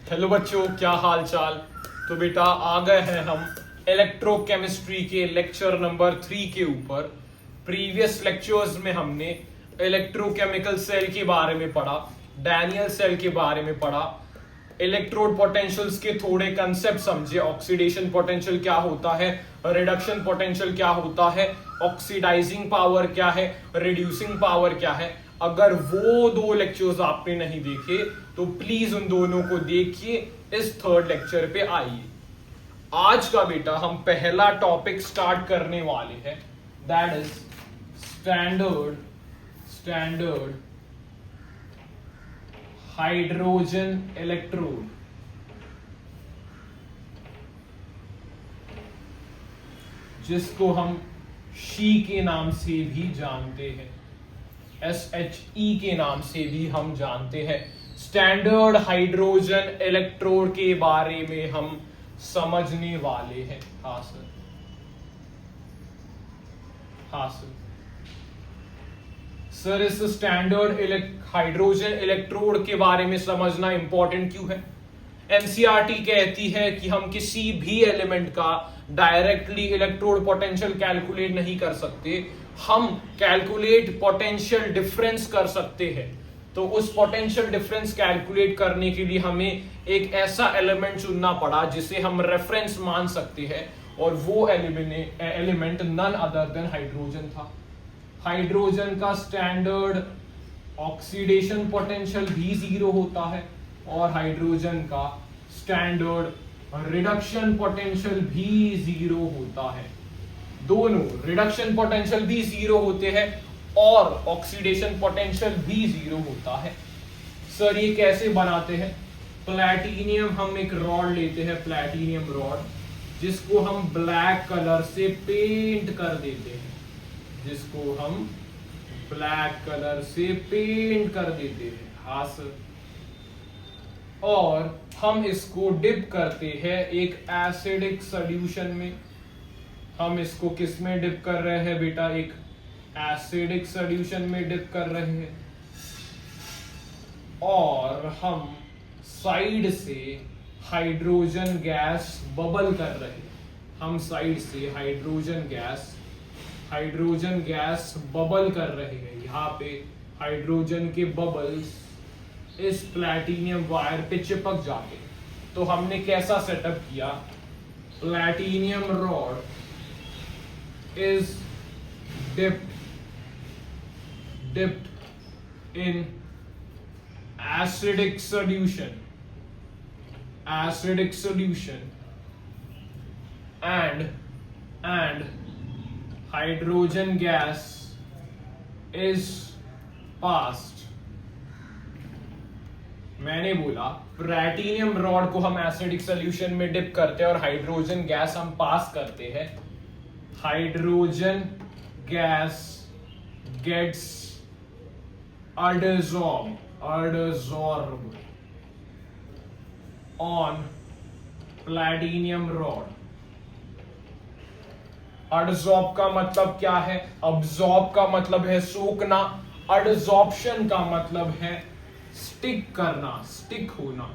Hello बच्चों, क्या हाल चाल। तो बेटा आ गए हैं हम इलेक्ट्रोकेमिस्ट्री के लेक्चर नंबर 3 के ऊपर। प्रीवियस लेक्चर्स में हमने इलेक्ट्रोकेमिकल सेल के बारे में पढ़ा, डैनियल सेल के बारे में पढ़ा, इलेक्ट्रोड पोटेंशियल्स के थोड़े कंसेप्ट समझे। ऑक्सीडेशन पोटेंशियल क्या होता है, रिडक्शन पोटेंशियल क्या होता है, ऑक्सीडाइजिंग पावर क्या है, रिड्यूसिंग पावर क्या है। अगर वो दो लेक्चर्स आपने नहीं देखे तो प्लीज उन दोनों को देखिए। इस थर्ड लेक्चर पे आइए। आज का बेटा हम पहला टॉपिक स्टार्ट करने वाले हैं, that is standard hydrogen electrode. जिसको हम शी के नाम से भी जानते हैं, SHE के नाम से भी हम जानते हैं। स्टैंडर्ड हाइड्रोजन इलेक्ट्रोड के बारे में हम समझने वाले हैं। हाँ सर, हाँ सर। सर इस स्टैंडर्ड हाइड्रोजन इलेक्ट्रोड के बारे में समझना इंपॉर्टेंट क्यों है? एनसीईआरटी कहती है कि हम किसी भी एलिमेंट का डायरेक्टली इलेक्ट्रोड पोटेंशियल कैलकुलेट नहीं कर सकते, हम कैलकुलेट पोटेंशियल डिफरेंस कर सकते हैं। तो उस पोटेंशियल डिफरेंस कैलकुलेट करने के लिए हमें एक ऐसा एलिमेंट चुनना पड़ा जिसे हम रेफरेंस मान सकते हैं, और वो element none other than hydrogen था। हाइड्रोजन का स्टैंडर्ड ऑक्सीडेशन पोटेंशियल भी 0 होता है और हाइड्रोजन का स्टैंडर्ड रिडक्शन पोटेंशियल भी 0 होता है। दोनों रिडक्शन पोटेंशियल भी 0 होते हैं और ऑक्सीडेशन पोटेंशियल भी 0 होता है। सर ये कैसे बनाते हैं? प्लैटिनियम, हम एक रॉड लेते हैं, प्लैटिनियम रॉड, जिसको हम ब्लैक कलर से पेंट कर देते हैं, जिसको हम ब्लैक कलर से पेंट कर देते हैं। हाँ सर। और हम इसको डिप करते हैं एक एसिडिक सॉल्यूशन में। हम इसको किस में डिप कर रहे हैं बेटा? एक एसिडिक सॉल्यूशन में डिप कर रहे हैं। और हम साइड से हाइड्रोजन गैस बबल कर रहे हैं। हम साइड से हाइड्रोजन गैस बबल कर रहे हैं। यहाँ पे हाइड्रोजन के बबल्स इस प्लैटिनियम वायर पे चिपक जाते हैं। तो हमने कैसा सेटअप किया? Platinum rod is dipped in acidic solution and hydrogen gas is passed। मैंने बोला प्लैटिनियम रॉड को हम एसिडिक सॉल्यूशन में डिप करते हैं और हाइड्रोजन गैस हम पास करते हैं। Hydrogen gas gets adsorbed on platinum rod। adsorb का मतलब क्या है? absorb का मतलब है सोखना, adsorption का मतलब है स्टिक करना, स्टिक होना।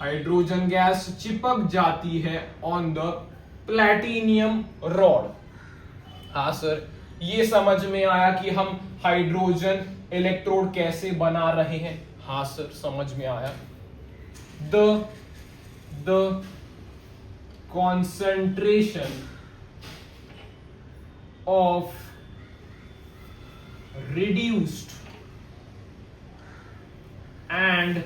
हाइड्रोजन गैस चिपक जाती है ऑन द प्लैटिनियम रॉड। हाँ सर, ये समझ में आया कि हम हाइड्रोजन इलेक्ट्रोड कैसे बना रहे हैं। हाँ सर, समझ में आया। The concentration of reduced and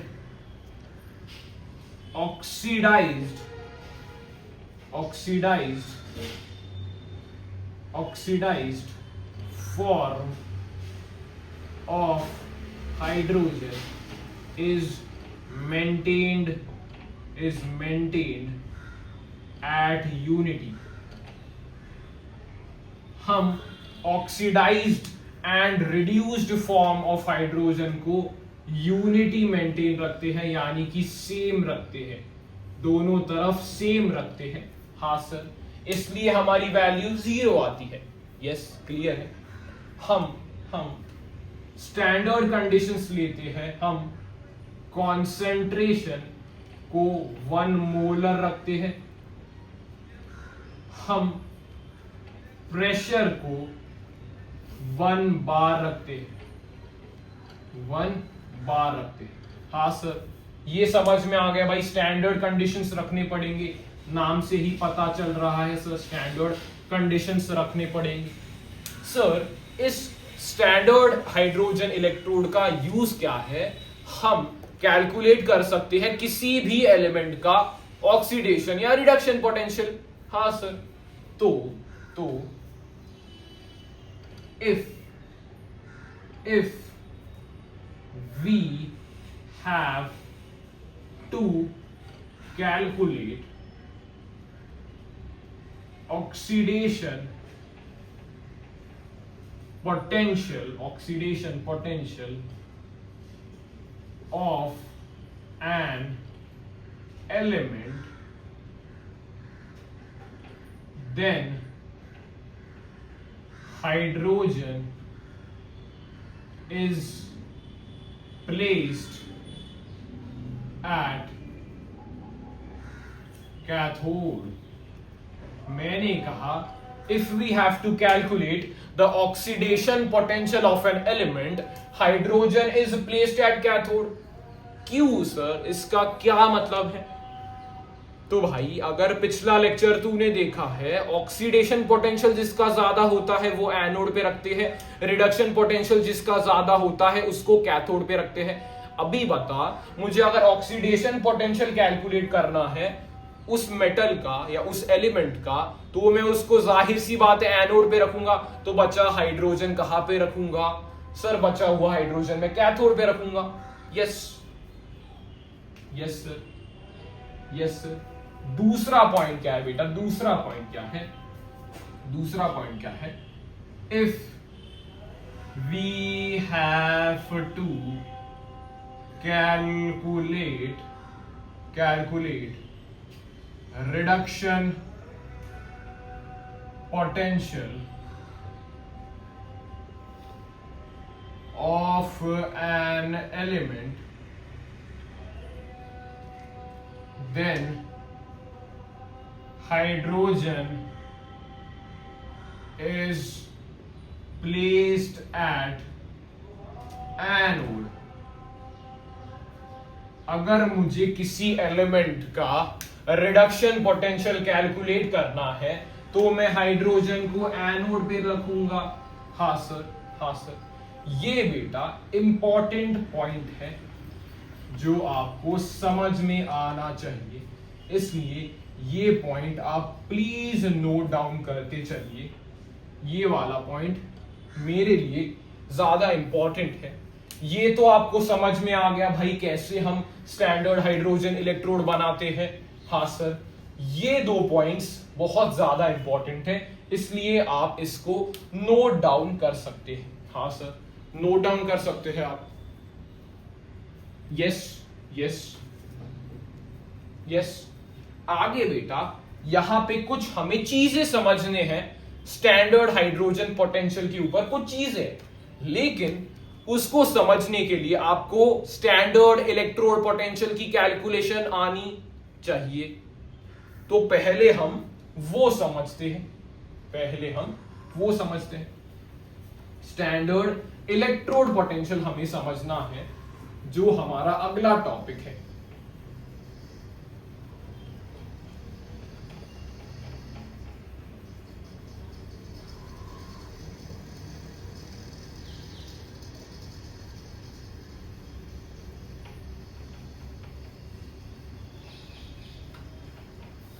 oxidized form of hydrogen is maintained at unity। हम oxidised and reduced form of hydrogen को यूनिटी मेंटेन रखते हैं, यानी कि सेम रखते हैं, दोनों तरफ सेम रखते हैं। हाँ सर, इसलिए हमारी वैल्यू 0 आती है। यस, क्लियर है। हम स्टैंडर्ड कंडीशंस लेते हैं। हम कॉन्सेंट्रेशन को 1 मोलर रखते हैं, हम प्रेशर को 1 बार रखते हैं, 1 बार रखते हैं। हाँ सर, ये समझ में आ गया भाई, स्टैंडर्ड कंडीशंस रखने पड़ेंगे, नाम से ही पता चल रहा है सर, स्टैंडर्ड कंडीशंस रखने पड़ेंगे। सर, इस स्टैंडर्ड हाइड्रोजन इलेक्ट्रोड का यूज क्या है? हम कैलकुलेट कर सकते हैं किसी भी एलिमेंट का ऑक्सीडेशन या रिडक्शन पोटेंशियल। हाँ सर, तो if we have to calculate oxidation potential of an element, then hydrogen is placed at cathode। मैंने कहा if we have to calculate the oxidation potential of an element, hydrogen is placed at cathode। क्यों sir, इसका क्या मतलब है? तो भाई, अगर पिछला लेक्चर तूने देखा है, ऑक्सीडेशन पोटेंशियल जिसका ज्यादा होता है वो एनोड पे रखते हैं, रिडक्शन पोटेंशियल जिसका ज्यादा होता है उसको कैथोड पे रखते हैं। अभी बता मुझे, अगर ऑक्सीडेशन पोटेंशियल कैलकुलेट करना है उस मेटल का या उस एलिमेंट का, तो मैं उसको जाहिर सी बात है एनोड पे रखूंगा, तो बचा हाइड्रोजन कहां पे रखूंगा? सर, बचा हुआ हाइड्रोजन मैं कैथोड पे रखूंगा। Yes sir, yes sir. दूसरा पॉइंट क्या है बेटा? दूसरा पॉइंट क्या है? If we have to calculate reduction potential of an element, then hydrogen is placed at anode। अगर मुझे किसी एलिमेंट का रिडक्शन पोटेंशियल कैलकुलेट करना है तो मैं हाइड्रोजन को एनोड पे रखूंगा। हाँ सर। ये बेटा इंपॉर्टेंट पॉइंट है जो आपको समझ में आना चाहिए, इसलिए ये पॉइंट आप प्लीज नोट डाउन करते चलिए। ये वाला पॉइंट मेरे लिए ज्यादा इंपॉर्टेंट है। ये तो आपको समझ में आ गया भाई कैसे हम स्टैंडर्ड हाइड्रोजन इलेक्ट्रोड बनाते हैं। हाँ सर, ये 2 पॉइंट्स बहुत ज्यादा इंपॉर्टेंट है, इसलिए आप इसको नोट डाउन कर सकते हैं। हाँ सर, नोट डाउन कर सकते हैं आप। यस। आगे बेटा, यहां पे कुछ हमें चीजें समझने हैं स्टैंडर्ड हाइड्रोजन पोटेंशियल के ऊपर, कुछ चीजें, लेकिन उसको समझने के लिए आपको स्टैंडर्ड इलेक्ट्रोड पोटेंशियल की कैलकुलेशन आनी चाहिए। तो पहले हम वो समझते हैं। स्टैंडर्ड इलेक्ट्रोड पोटेंशियल हमें समझना है, जो हमारा अगला टॉपिक है।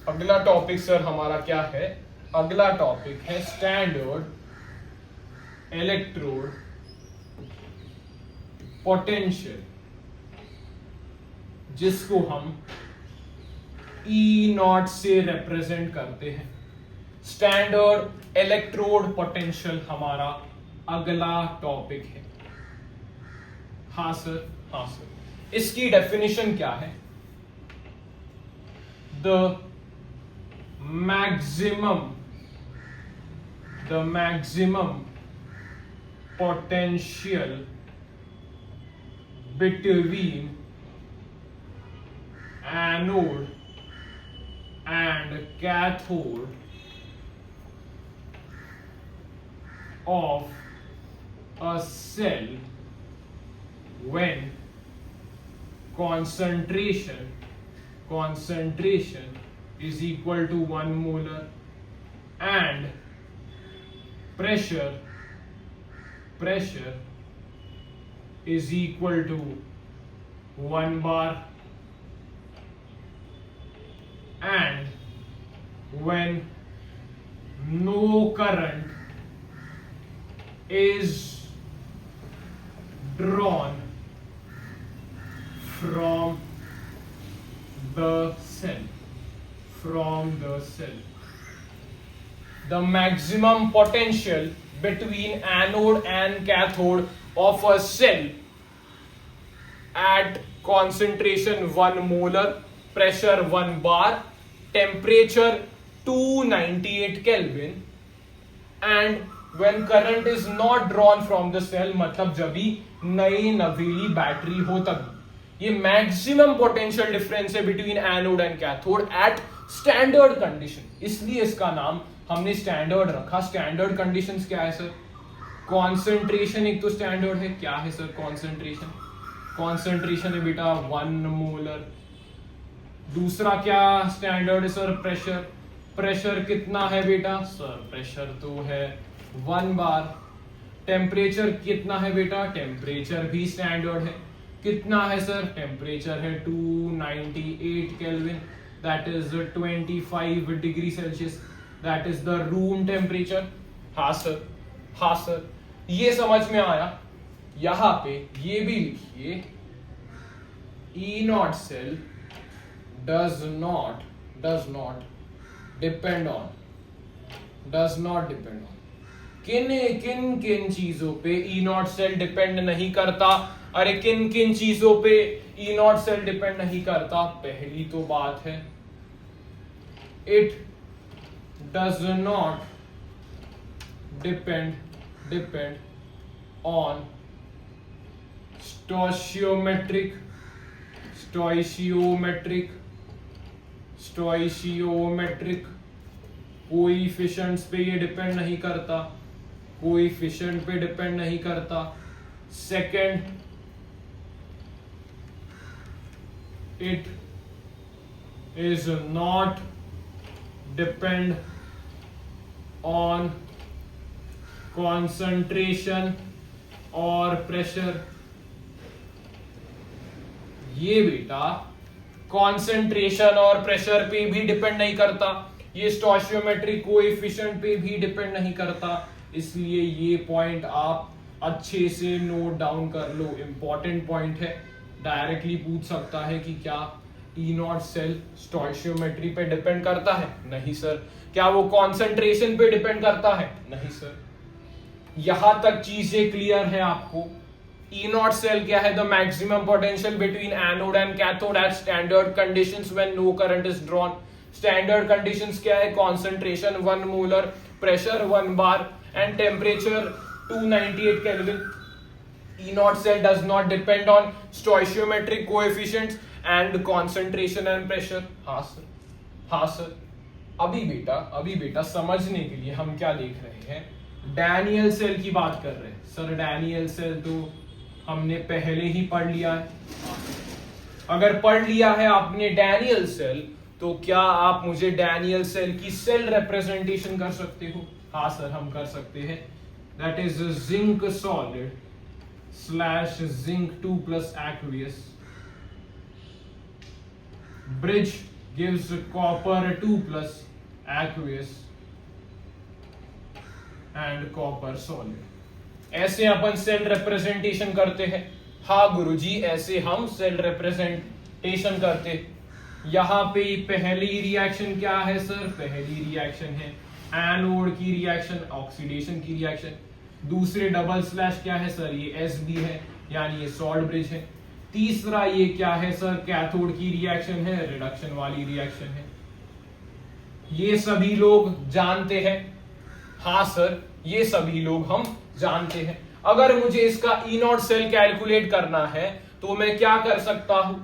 अगला टॉपिक सर हमारा क्या है? अगला टॉपिक है स्टैंडर्ड इलेक्ट्रोड पोटेंशियल, जिसको हम E0 से रिप्रेजेंट करते हैं। स्टैंडर्ड इलेक्ट्रोड पोटेंशियल हमारा अगला टॉपिक है। हाँ सर। इसकी डेफिनेशन क्या है? the maximum potential between anode and cathode of a cell when concentration is equal to 1 molar and pressure is equal to 1 bar, and when no current is drawn from the cell. The maximum potential between anode and cathode of a cell at concentration 1 molar, pressure 1 bar, temperature 298 Kelvin, and when current is not drawn from the cell, मतलब जब भी नई नवीली battery हो तभी, ये maximum potential difference है between anode and cathode at standard condition, इसलिए इसका नाम हमने स्टैंडर्ड रखा। स्टैंडर्ड कंडीशंस क्या है सर? कॉन्सेंट्रेशन एक तो स्टैंडर्ड है, क्या है सर? कॉन्सेंट्रेशन है बेटा 1 मोलर। दूसरा क्या स्टैंडर्ड है सर? प्रेशर कितना है बेटा? सर प्रेशर तो है 1 बार। टेम्परेचर कितना है बेटा? टेम्परेचर भी स्टैंडर्ड है, कितना है सर? टेम्परेचर है 298 kelvin, that is 25 degree Celsius, that is the room temperature. हाँ सर, ये समझ में आया। यहां पे ये भी लिखिए, E not cell does not depend on किन चीजों पे ई नॉट सेल डिपेंड नहीं करता? अरे किन चीजों पे ई नॉट सेल डिपेंड नहीं करता? पहली तो बात है, it does not depend on स्टोइशियोमेट्रिक coefficients पे ये डिपेंड नहीं करता, कोएफिशिएंट पे डिपेंड नहीं करता। Second, it is not depend on concentration और प्रेशर। ये बेटा कॉन्सेंट्रेशन और प्रेशर पे भी डिपेंड नहीं करता, ये स्टोइशियोमेट्रिक कोएफिशिएंट पे भी डिपेंड नहीं करता, इसलिए ये पॉइंट आप अच्छे से नोट डाउन कर लो, इंपॉर्टेंट पॉइंट है। डायरेक्टली पूछ सकता है कि क्या ई नॉट सेल स्टोइशियोमेट्री पे डिपेंड करता है? नहीं सर। क्या वो कॉन्सेंट्रेशन पे डिपेंड करता है? नहीं सर। यहां तक चीजें क्लियर है आपको? E naught cell क्या है? The maximum potential between anode and cathode at standard conditions when no current is drawn. Standard conditions क्या है? Concentration 1 molar, pressure 1 bar and temperature 298 Kelvin. E naught cell does not depend on stoichiometric coefficients and concentration and pressure. हाँ sir. अभी बेटा समझने के लिए हम क्या देख रहे हैं? डैनियल सेल की बात कर रहे हैं। सर डैनियल सेल तो हमने पहले ही पढ़ लिया है। अगर पढ़ लिया है आपने डैनियल सेल, तो क्या आप मुझे डैनियल सेल की सेल रिप्रेजेंटेशन कर सकते हो? हाँ सर, हम कर सकते हैं। That is zinc solid / zinc 2+ aqueous, bridge gives copper 2+ aqueous and copper solid. ऐसे अपन सेल रिप्रेजेंटेशन करते हैं। हाँ गुरुजी, ऐसे हम सेल रिप्रेजेंटेशन करते। यहां पे पहली रिएक्शन क्या है सर? पहली रिएक्शन है एनोड की रिएक्शन, ऑक्सीडेशन की रिएक्शन। दूसरे डबल स्लैश क्या है सर? ये Sb है, यानी ये सॉल्ट ब्रिज है। तीसरा ये क्या है सर? कैथोड की रिएक्शन है, रिडक्शन वाली रिएक्शन है। ये सभी लोग जानते हैं। हाँ सर, ये सभी लोग हम जानते हैं। अगर मुझे इसका ई नॉट सेल कैलकुलेट करना है तो मैं क्या कर सकता हूं?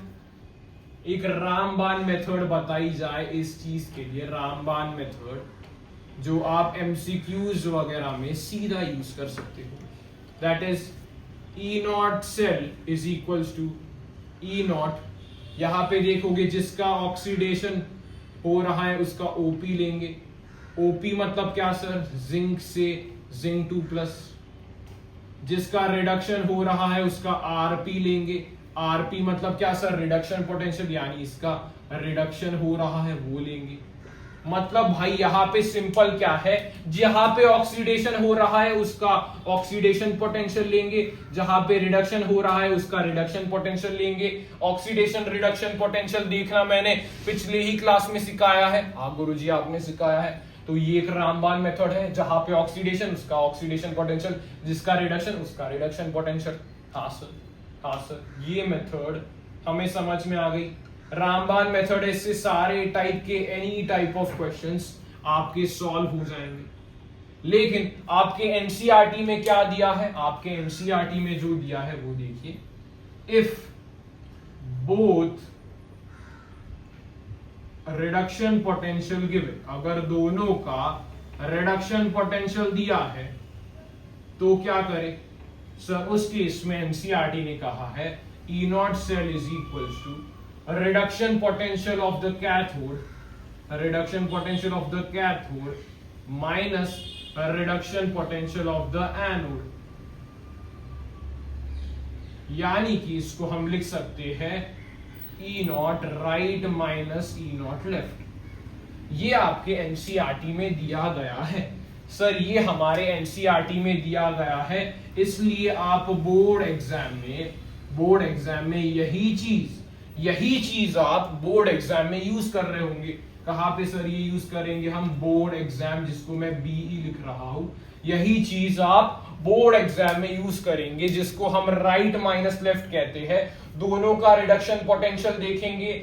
एक रामबान मेथड बताई जाए इस चीज के लिए, रामबान मेथड जो आप एमसीक्यूज वगैरह में सीधा यूज कर सकते हो, that is E not cell is equals to E nought, यहां पे देखोगे जिसका ऑक्सीडेशन हो रहा है उसका ओपी लेंगे, ओपी मतलब क्या सर, जिंक से जिंक 2+, जिसका रिडक्शन हो रहा है उसका आरपी लेंगे, आरपी मतलब क्या सर, रिडक्शन पोटेंशियल, यानी इसका रिडक्शन हो रहा है वो लेंगे। मतलब भाई यहां पे सिंपल क्या है, जहां पे ऑक्सीडेशन हो रहा है उसका ऑक्सीडेशन पोटेंशियल लेंगे, जहां पे रिडक्शन हो रहा है उसका रिडक्शन पोटेंशियल लेंगे। ऑक्सीडेशन रिडक्शन पोटेंशियल देखना मैंने पिछले ही क्लास में सिखाया है, हाँ गुरुजी आपने सिखाया है। तो ये एक रामबान मेथड है, जहां पे ऑक्सीडेशन उसका ऑक्सीडेशन पोटेंशियल, जिसका रिडक्शन उसका रिडक्शन पोटेंशियल। हाँ सर, हाँ सर, ये मेथड हमें समझ में आ गई। रामबान मेथड इससे सारे टाइप के एनी टाइप ऑफ क्वेश्चंस आपके सॉल्व हो जाएंगे। लेकिन आपके एनसीईआरटी में क्या दिया है, आपके एनसीईआरटी में जो दिया है वो देखिए, if both reduction potential given, अगर दोनों का रिडक्शन पोटेंशियल दिया है तो क्या करें सर, उस केस में एनसीईआरटी ने कहा है E not cell is equals to reduction potential of the cathode minus reduction potential of the anode, यानी कि इसको हम लिख सकते हैं E not right minus E not left. ये आपके एनसीईआरटी में दिया गया है सर, ये हमारे एनसीईआरटी में दिया गया है, इसलिए आप बोर्ड एग्जाम में यही चीज आप बोर्ड एग्जाम में यूज कर रहे होंगे। कहां पे सर ये यूज करेंगे हम, बोर्ड एग्जाम, जिसको मैं बीई लिख रहा हूं, यही चीज आप बोर्ड एग्जाम में यूज करेंगे, जिसको हम राइट माइनस लेफ्ट कहते हैं। दोनों का रिडक्शन पोटेंशियल देखेंगे,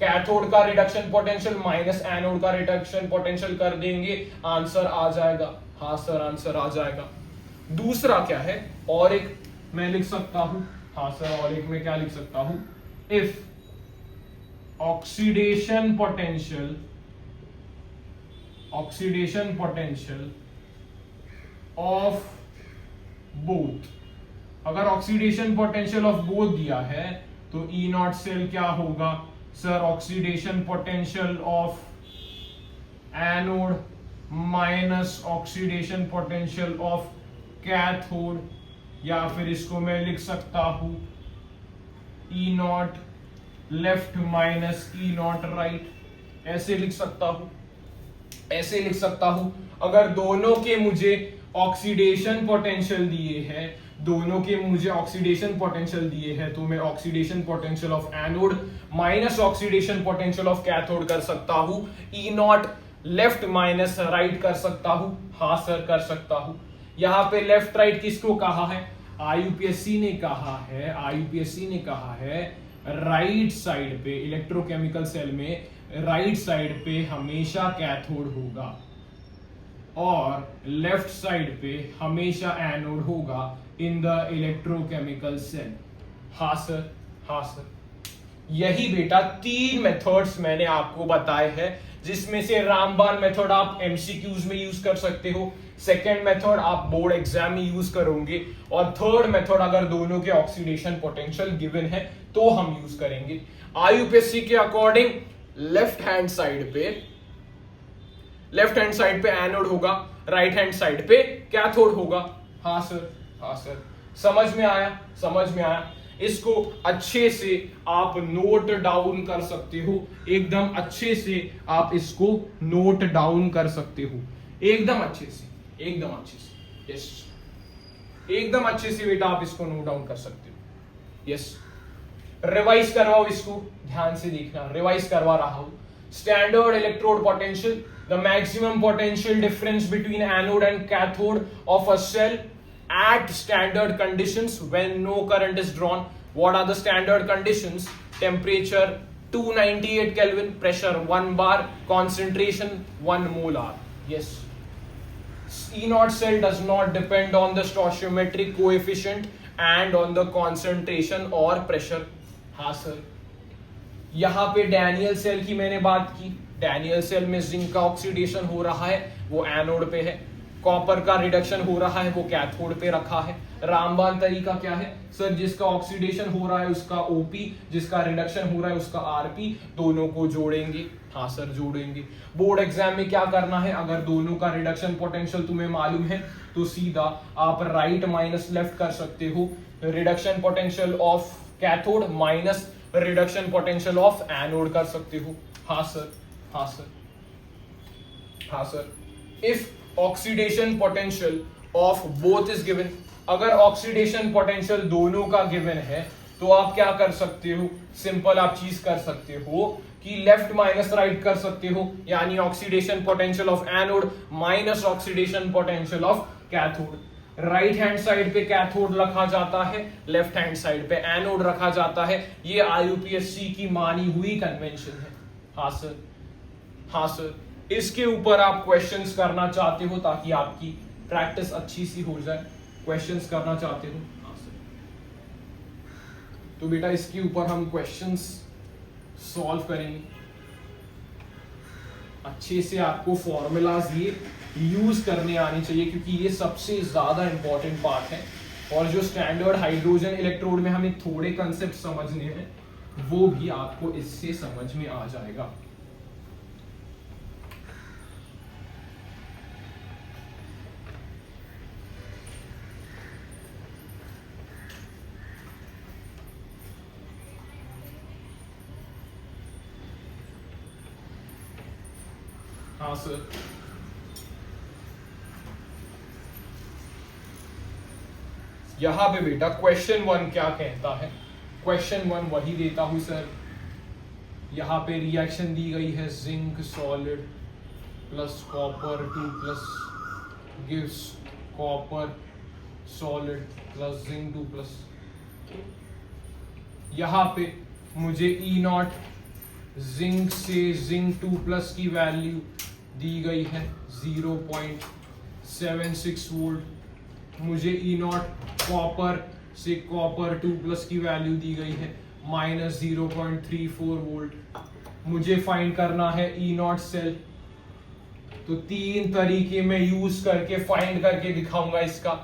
कैथोड का रिडक्शन पोटेंशियल माइनस एनोड का रिडक्शन पोटेंशियल कर देंगे, आंसर आ जाएगा। हाँ सर, आंसर आ जाएगा। दूसरा क्या है, और एक मैं लिख सकता हूं, हाँ सर, और एक मैं क्या लिख सकता हूं, if oxidation potential of both, अगर ऑक्सीडेशन पोटेंशियल ऑफ बोथ दिया है तो ई नॉट सेल क्या होगा sir, oxidation potential of anode minus oxidation potential of cathode, या फिर इसको मैं लिख सकता हूं E naught left minus E naught right, ऐसे लिख सकता हूं। अगर दोनों के मुझे ऑक्सीडेशन पोटेंशियल दिए हैं तो मैं oxidation potential of anode minus oxidation potential of cathode कर सकता हूं, E naught left minus right कर सकता हूं। हाँ सर, कर सकता हूं। यहां पे लेफ्ट राइट किसको कहा है, आईयूपीएससी ने कहा है राइट साइड पे इलेक्ट्रोकेमिकल सेल में राइट साइड पे हमेशा कैथोड होगा और लेफ्ट साइड पे हमेशा एनोड होगा इन द इलेक्ट्रोकेमिकल सेल। हाँ सर, हाँ सर। यही बेटा 3 मेथड्स मैंने आपको बताए हैं, जिसमें से रामबान मेथड आप एमसीक्यूज में यूज कर सकते हो, सेकेंड मेथड आप बोर्ड एग्जाम में यूज करोगे, और थर्ड मेथड अगर दोनों के ऑक्सीडेशन पोटेंशियल गिवन है तो हम यूज करेंगे। आईयूपीएससी के अकॉर्डिंग लेफ्ट हैंड साइड पे एनोड होगा, राइट हैंड साइड पे कैथोड होगा। हाँ सर, हाँ सर, समझ में आया। इसको अच्छे से आप नोट डाउन कर सकते हो, एकदम अच्छे से आप इसको नोट डाउन कर सकते हो, एकदम अच्छे से यस, एकदम अच्छे से बेटा आप इसको नोट डाउन कर सकते हो। यस, रिवाइज करवाओ, इसको ध्यान से देखना, रिवाइज करवा रहा हूं। Standard electrode potential, the maximum potential difference between anode and cathode of a cell at standard conditions when no current is drawn. What are the standard conditions? Temperature 298 Kelvin, pressure 1 bar, concentration 1 molar. Yes. E naught cell does not depend on the stoichiometric coefficient and on the concentration or pressure. हाँ sir, यहाँ पे Daniel cell की मैंने बात की, Daniel cell में zinc का oxidation हो रहा है, वो एनोड पे है। कॉपर का रिडक्शन हो रहा है, वो कैथोड पे रखा है। रामबान तरीका क्या है सर? जिसका ऑक्सीडेशन हो रहा है उसका ओपी, जिसका रिडक्शन हो रहा है उसका आरपी, दोनों को जोड़ेंगे। हाँ सर जोड़ेंगे। बोर्ड एग्जाम में क्या करना है, अगर दोनों का रिडक्शन पोटेंशियल तुम्हें मालूम है तो सीधा आप राइट माइनस लेफ्ट कर सकते हो। Reduction potential of cathode minus reduction potential of anode कर सकते हो। हाँ सर, हाँ सर, हाँ sir. If oxidation potential of both is given, अगर ऑक्सीडेशन पोटेंशियल दोनों का गिवन है तो आप क्या कर सकते हो? सिंपल आप चीज कर सकते हो कि लेफ्ट माइनस राइट कर सकते हो, यानी oxidation potential of anode minus oxidation potential of cathode. Right hand side पे कैथोड रखा जाता है, लेफ्ट हैंड साइड पे एनोड रखा जाता है। ये आईयूपीएससी की मानी हुई कन्वेंशन है। हाँ सर, हाँ सर। इसके ऊपर आप क्वेश्चंस करना चाहते हो ताकि आपकी प्रैक्टिस अच्छी सी हो जाए, क्वेश्चंस करना चाहते हो? हाँ सर। तो बेटा इसके ऊपर हम क्वेश्चंस सॉल्व करेंगे। अच्छे से आपको फॉर्मूलाज ये यूज करने आने चाहिए, क्योंकि ये सबसे ज्यादा इंपॉर्टेंट पार्ट है। और जो स्टैंडर्ड हाइड्रोजन इलेक्ट्रोड में हमें थोड़े कंसेप्ट समझने हैं, वो भी आपको इससे समझ में आ जाएगा। हाँ सर। यहां पे बेटा क्वेश्चन 1 क्या कहता है? क्वेश्चन 1 वही देता हूं सर। यहां पे रिएक्शन दी गई है, zinc solid plus copper 2 plus gives copper solid plus zinc 2 plus. यहां पे मुझे ई नॉट जिंक से जिंक 2 प्लस की वैल्यू दी गई है 0.76 वोल्ट। मुझे ई नॉट कॉपर से कॉपर 2 प्लस की वैल्यू दी गई है -0.34 वोल्ट। मुझे फाइंड करना है ई नॉट सेल। तो 3 तरीके में यूज करके फाइंड करके दिखाऊंगा इसका।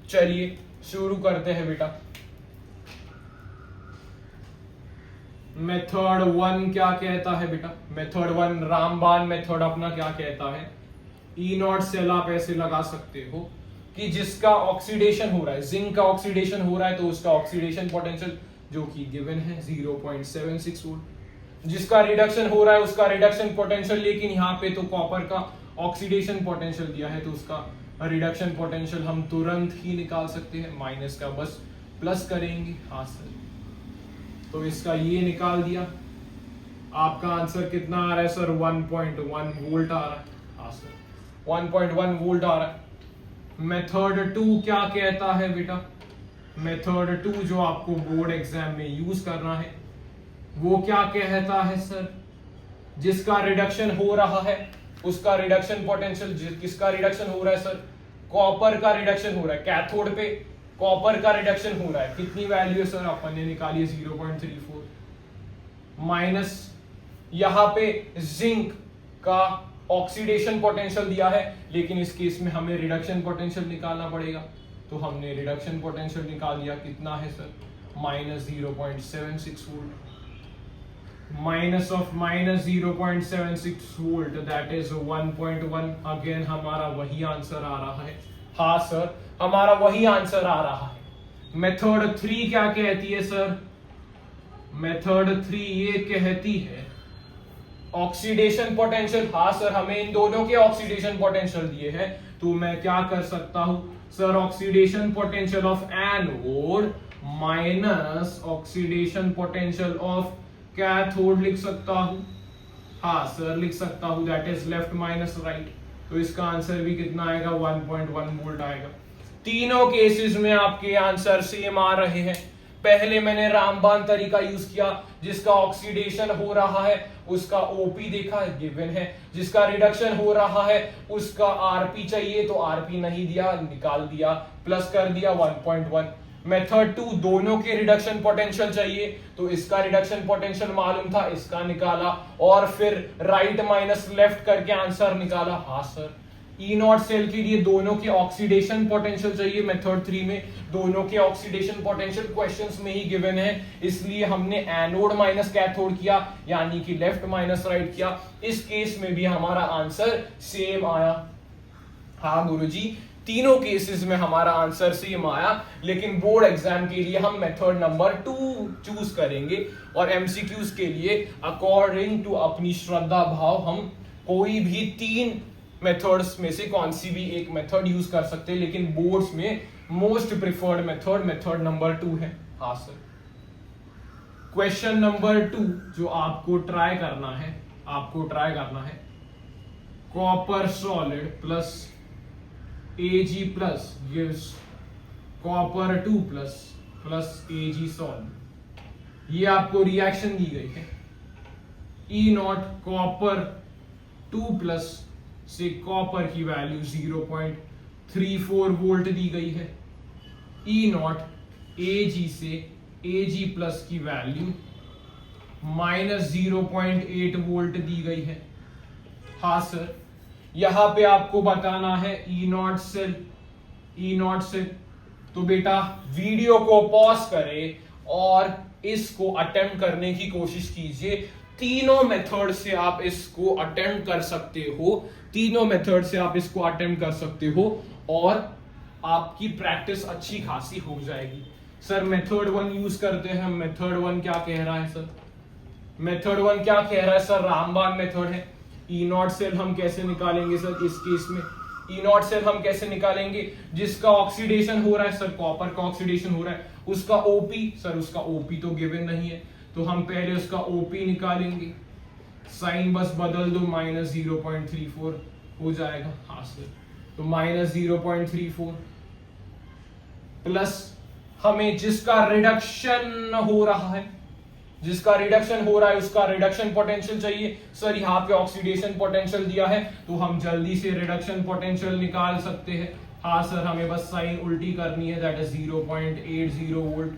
चलिए शुरू करते हैं बेटा। मेथड 1 क्या कहता है बेटा? मेथड 1 रामबान मेथड अपना क्या कहता है? ई नॉट सेल आप ऐसे लगा सकते हो कि जिसका ऑक्सीडेशन हो रहा है, जिंक का ऑक्सीडेशन हो रहा है, तो उसका ऑक्सीडेशन पोटेंशियल जो कि गिवन है 0.76 वोल्ट। जिसका रिडक्शन हो रहा है उसका रिडक्शन पोटेंशियल, लेकिन यहाँ पे तो कॉपर का ऑक्सीडेशन पोटेंशियल दिया है तो उसका रिडक्शन पोटेंशियल हम तुरंत ही निकाल सकते हैं, माइनस का बस प्लस करेंगे। हाँ सर, तो इसका ये निकाल दिया। आपका आंसर कितना आ रहा है सर? 1.1 वोल्ट आ रहा है। हाँ सर, 1.1 वोल्ट आ रहा है। मेथड 2 क्या कहता है बेटा? मेथड 2 जो आपको बोर्ड एग्जाम में यूज करना है वो क्या कहता है सर? जिसका रिडक्शन हो रहा है उसका रिडक्शन पोटेंशियल, किसका रिडक्शन हो रहा है सर? कॉपर का रिडक्शन हो रहा है। कैथोड पे कॉपर का रिडक्शन हो रहा है, कितनी वैल्यू है सर? अपन ने निकाली है 0.34 माइनस यहां पे जिंक का ऑक्सीडेशन पोटेंशियल दिया है, लेकिन इस केस में हमें रिडक्शन पोटेंशियल निकालना पड़ेगा, तो हमने रिडक्शन पोटेंशियल निकाल दिया। कितना है sir? -0.76 volt. Minus of -0.76 volt that is 1.1। Again हमारा वही आंसर आ रहा है। हाँ सर, हमारा वही आंसर आ रहा है। मेथड 3 क्या कहती है सर? मेथड 3 ये कहती है ऑक्सीडेशन पोटेंशियल। हाँ सर, हमें इन दोनों के ऑक्सीडेशन पोटेंशियल दिए हैं, तो मैं क्या कर सकता हूं sir? Oxidation potential of anode minus oxidation potential of cathode लिख सकता हूं। हाँ सर, लिख सकता हूं, that is left minus right. तो इसका आंसर भी कितना आएगा? 1.1 वोल्ट आएगा। तीनों केसेस में आपके आंसर सेम आ रहे हैं। पहले मैंने रामबान तरीका यूज किया, जिसका ऑक्सीडेशन हो रहा है उसका ओपी देखा गिवन है, जिसका रिडक्शन हो रहा है उसका आरपी चाहिए तो आरपी नहीं दिया, निकाल दिया, प्लस कर दिया 1.1। मेथड 2 दोनों के रिडक्शन पोटेंशियल चाहिए, तो इसका रिडक्शन पोटेंशियल मालूम था, इसका निकाला और फिर राइट माइनस लेफ्ट करके आंसर निकाला। हाँ सर, ई नॉट सेल के लिए दोनों के ऑक्सीडेशन पोटेंशियल चाहिए, मेथड 3 में दोनों के ऑक्सीडेशन पोटेंशियल क्वेश्चंस में ही गिवन है, इसलिए हमने एनोड माइनस कैथोड किया, यानी कि लेफ्ट माइनस राइट किया। इस केस में भी हमारा आंसर सेम आया। हाँ गुरुजी, तीनों केसेस में हमारा आंसर सेम आया, लेकिन बोर्ड एग्जाम के लिए हम मेथड नंबर 2 चूज करेंगे और एमसीक्यूज के लिए अकॉर्डिंग टू अपनी श्रद्धा भाव हम कोई भी 3 मेथड्स में से कौन सी भी एक मेथड यूज कर सकते हैं, लेकिन बोर्ड्स में मोस्ट प्रिफर्ड मेथड नंबर 2 है। हाँ सर, क्वेश्चन नंबर 2 जो आपको ट्राई करना है, copper solid plus Ag plus gives copper 2 plus Ag solid। ये आपको रिएक्शन दी गई है। E नॉट कॉपर 2 प्लस से कॉपर की वैल्यू 0.34 वोल्ट दी गई है। E नॉट Ag से Ag प्लस की वैल्यू -0.8 वोल्ट दी गई है। हाँ सर, यहां पे आपको बताना है ई नॉट सेल। तो बेटा वीडियो को पॉज करें और इसको अटेम्प्ट करने की कोशिश कीजिए। तीनों मेथड से आप इसको अटेम्प्ट कर सकते हो और आपकी प्रैक्टिस अच्छी खासी हो जाएगी। सर मेथड 1 यूज करते हैं। मेथड 1 क्या कह रहा है सर? रामबाण मेथड है। ई नॉट सेल हम कैसे निकालेंगे सर? इस केस में ई नॉट सेल हम कैसे निकालेंगे? जिसका ऑक्सीडेशन हो रहा है सर, कॉपर का ऑक्सीडेशन हो रहा है, उसका ओपी, सर उसका ओपी तो गिवन नहीं है, तो हम पहले उसका ओपी निकालेंगे। साइन बस बदल दो, -0.34 हो जाएगा। हाँ सर, तो -0.34 प्लस हमें जिसका रिडक्शन हो रहा है उसका रिडक्शन पोटेंशियल चाहिए। सर यहाँ पे ऑक्सीडेशन पोटेंशियल दिया है, तो हम जल्दी से रिडक्शन पोटेंशियल निकाल सकते हैं। हाँ सर, हमें बस साइन उल्टी करनी है, दैट इज 0.80 वोल्ट,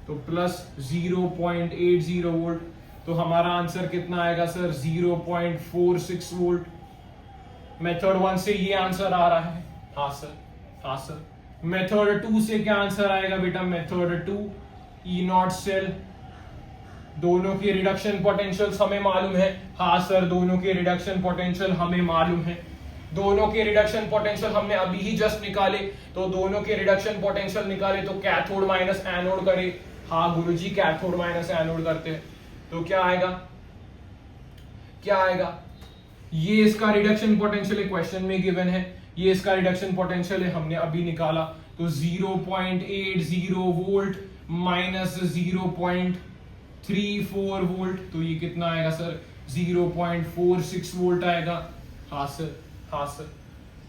तो प्लस 0.80 वोल्ट, तो हमारा आंसर कितना आएगा सर? 0.46 वोल्ट। मेथड 1 से ये आंसर आ रहा है। हाँ सर। मेथड 2 से क्या आंसर आएगा बेटा? मेथड 2 ई नॉट सेल, दोनों के रिडक्शन पोटेंशियल हमें मालूम है। हाँ सर, दोनों के रिडक्शन पोटेंशियल हमें मालूम है। दोनों के रिडक्शन पोटेंशियल हमने अभी ही जस्ट निकाले, तो दोनों के रिडक्शन पोटेंशियल निकाले तो कैथोड माइनस एनोड करे। हाँ गुरुजी, कैथोड माइनस एनोड करते हैं, तो क्या आएगा? ये इसका रिडक्शन पोटेंशियल है, क्वेश्चन में गिवन है। ये इसका रिडक्शन पोटेंशियल है, हमने अभी निकाला, तो 0.80 वोल्ट माइनस 0.34 वोल्ट, तो ये कितना आएगा सर? 0.46 वोल्ट आएगा। हाँ सर।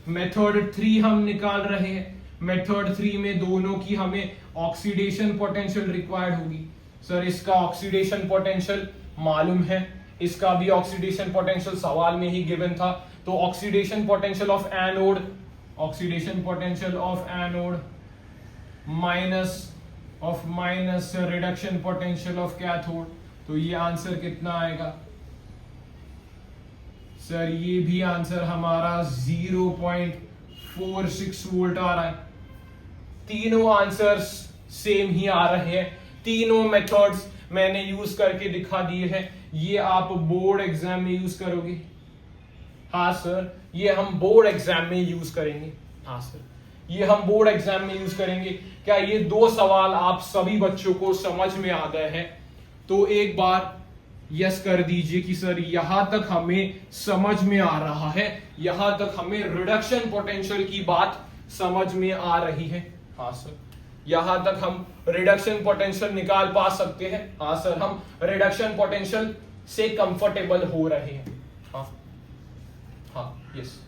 मेथड 3 हम निकाल रहे हैं। मेथड 3 में दोनों की हमें ऑक्सीडेशन पोटेंशियल रिक्वायर्ड होगी। सर इसका ऑक्सीडेशन पोटेंशियल मालूम है, इसका भी ऑक्सीडेशन पोटेंशियल सवाल में ही गिवन था, तो oxidation potential of anode minus reduction potential of cathode, तो ये आंसर कितना आएगा सर? ये भी आंसर हमारा 0.46 वोल्ट आ रहा है। तीनों आंसर्स सेम ही आ रहे हैं। तीनों मेथड्स मैंने यूज करके दिखा दिए हैं। ये आप बोर्ड एग्जाम में यूज करोगे? हाँ सर, ये हम बोर्ड एग्जाम में यूज करेंगे। हाँ सर, ये हम बोर्ड एग्जाम में यूज करेंगे। क्या ये 2 सवाल आप सभी बच्चों को समझ में आ गए हैं? तो एक बार यस कर दीजिए कि सर यहां तक हमें समझ में आ रहा है, यहां तक हमें रिडक्शन पोटेंशियल की बात समझ में आ रही है। हाँ सर, यहां तक हम रिडक्शन पोटेंशियल निकाल पा सकते हैं। हाँ सर, हम रिडक्शन पोटेंशियल से कंफर्टेबल हो रहे हैं। हाँ यस।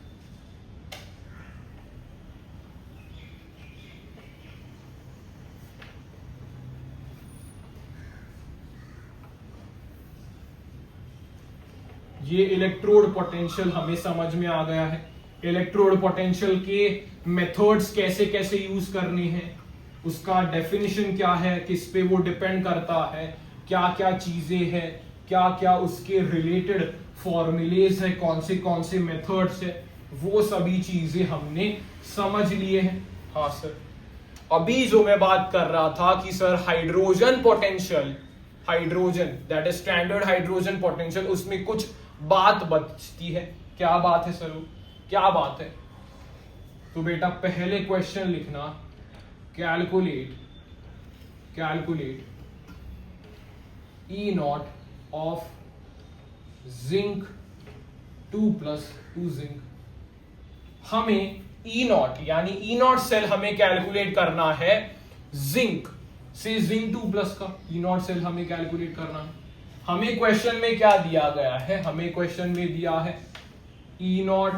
ये इलेक्ट्रोड पोटेंशियल हमें समझ में आ गया है। इलेक्ट्रोड पोटेंशियल के मेथड्स कैसे कैसे यूज करने हैं, उसका डेफिनेशन क्या है, किस पे वो डिपेंड करता है, क्या क्या चीजें हैं, क्या क्या उसके रिलेटेड फॉर्मूलेज है, कौन से मेथड्स है, वो सभी चीजें हमने समझ लिए हैं। हाँ सर, अभी जो मैं बात कर रहा था कि sir hydrogen potential, hydrogen that is standard hydrogen potential, उसमें कुछ बात बचती है। क्या बात है सर, वो क्या बात है? तो बेटा पहले क्वेश्चन लिखना, calculate E naught of zinc 2+2 zinc. हमें ई नॉट यानी ई नॉट सेल हमें कैलकुलेट करना है जिंक से जिंक 2+ का ई नॉट सेल हमें कैलकुलेट करना है। हमें क्वेश्चन में क्या दिया गया है? हमें क्वेश्चन में दिया है E naught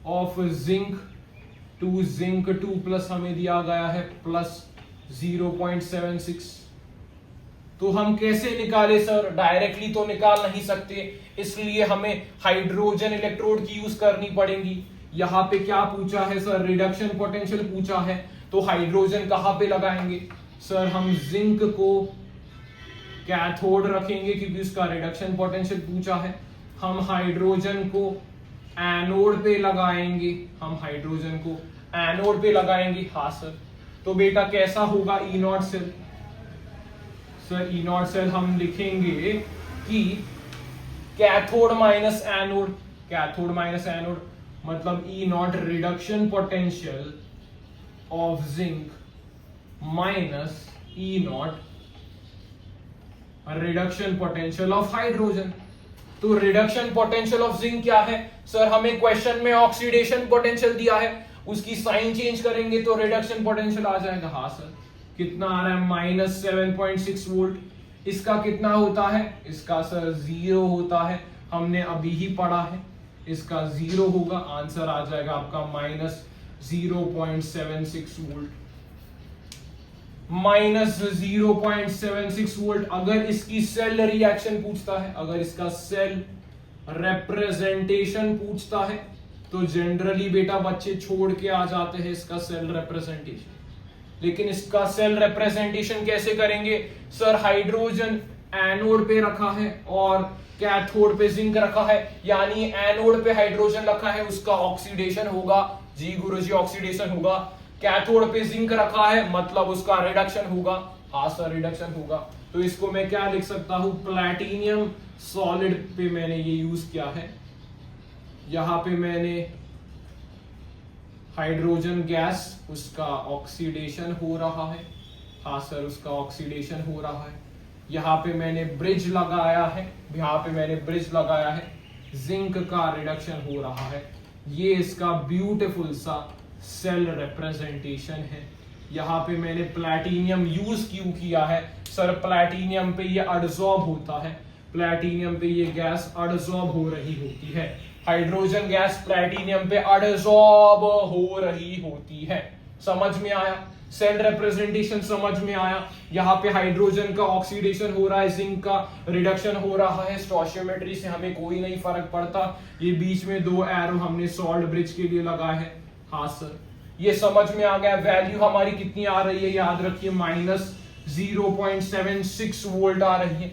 of zinc to zinc 2+ हमें दिया गया है +0.76। तो हम कैसे निकाले सर? डायरेक्टली तो निकाल नहीं सकते, इसलिए हमें हाइड्रोजन इलेक्ट्रोड की यूज करनी पड़ेगी। यहां पे क्या पूछा है सर? रिडक्शन पोटेंशियल पूछा है, तो हाइड्रोजन कहां पे लगाएंगे सर? हम जिंक को कैथोड रखेंगे क्योंकि उसका रिडक्शन पोटेंशियल पूछा है। हम हाइड्रोजन को एनोड पे लगाएंगे, हाँ सर। तो बेटा कैसा होगा E not cell? Sir E not cell हम लिखेंगे कि कैथोड माइनस एनोड, मतलब E naught reduction potential of zinc minus E naught reduction potential of hydrogen. तो रिडक्शन पोटेंशियल ऑफ जिंक क्या है सर? हमें क्वेश्चन में ऑक्सीडेशन पोटेंशियल दिया है, उसकी साइन चेंज करेंगे तो रिडक्शन पोटेंशियल आ जाएगा। हाँ सर, कितना आ रहा है? -7.6 वोल्ट। इसका कितना होता है? इसका सर 0 होता है, हमने अभी ही पढ़ा है। इसका 0 होगा, आंसर आ जाएगा आपका -0.76 वोल्ट। -0.76 वोल्ट। अगर इसकी सेल रिएक्शन पूछता है, अगर इसका सेल रिप्रेजेंटेशन पूछता है, तो जनरली बेटा बच्चे छोड़ के आ जाते हैं इसका सेल रिप्रेजेंटेशन। लेकिन इसका सेल रिप्रेजेंटेशन कैसे करेंगे सर? हाइड्रोजन एनोड पे रखा है और कैथोड पे जिंक रखा है, यानी एनोड पे हाइड्रोजन रखा है, उसका ऑक्सीडेशन होगा। जी गुरुजी, ऑक्सीडेशन होगा। कैथोड पे जिंक रखा है, मतलब उसका रिडक्शन होगा। हाँ सर, रिडक्शन होगा। तो इसको मैं क्या लिख सकता हूं? प्लैटिनियम सॉलिड पे मैंने ये यूज किया है। यहां पे मैंने हाइड्रोजन गैस, उसका ऑक्सीडेशन हो रहा है। हाँ सर, उसका ऑक्सीडेशन हो रहा है। यहां पे मैंने ब्रिज लगाया है, जिंक का रिडक्शन हो रहा है। ये इसका ब्यूटीफुल सा सेल रिप्रेजेंटेशन है। यहां पे मैंने प्लैटिनियम यूज क्यों किया है सर? प्लैटिनियम पे ये अडसॉर्ब होता है, प्लैटिनियम पे ये गैस अडसॉर्ब हो रही होती है। हाइड्रोजन गैस प्लैटिनियम पे अडसॉर्ब हो रही होती है। समझ में आया? सेल रिप्रेजेंटेशन समझ में आया? यहाँ पे हाइड्रोजन का ऑक्सीडेशन हो रहा है, जिंक का रिडक्शन हो रहा है। स्टोइचियोमेट्री से हमें कोई नहीं फर्क पड़ता। ये बीच में 2 एरो हमने सॉल्ट ब्रिज के लिए लगाए हैं। हाँ सर, ये समझ में आ गया। वैल्यू हमारी कितनी आ रही है याद रखिए, -0.76 वोल्ट आ रही है।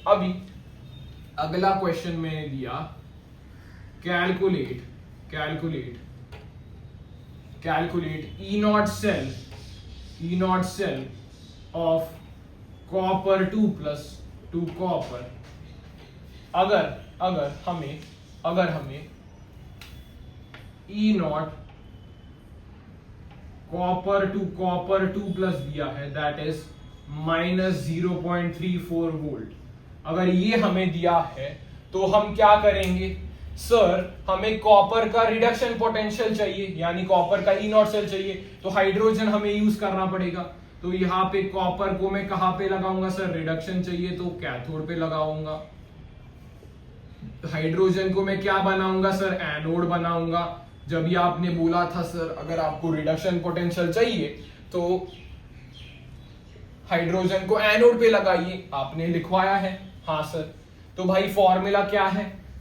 अभी अगला क्वेश्चन मैंने दिया, calculate E not cell of copper 2+2 copper. अगर हमें ई नॉट कॉपर 2+ दिया है, दैट इज -0.34 वोल्ट। अगर ये हमें दिया है तो हम क्या करेंगे सर? हमें कॉपर का रिडक्शन पोटेंशियल चाहिए, यानी कॉपर का ई नॉट सेल चाहिए, तो हाइड्रोजन हमें यूज करना पड़ेगा। तो यहाँ पे कॉपर को मैं कहां पे लगाऊंगा सर? रिडक्शन चाहिए तो कैथोड पे लगाऊंगा। हाइड्रोजन को मैं क्या बनाऊंगा सर? एनोड बनाऊंगा। जब ये आपने बोला था सर अगर आपको रिडक्शन पोटेंशियल चाहिए तो हाइड्रोजन को एनोड पे लगाइए, आपने लिखवाया है। हाँ सर, तो भाई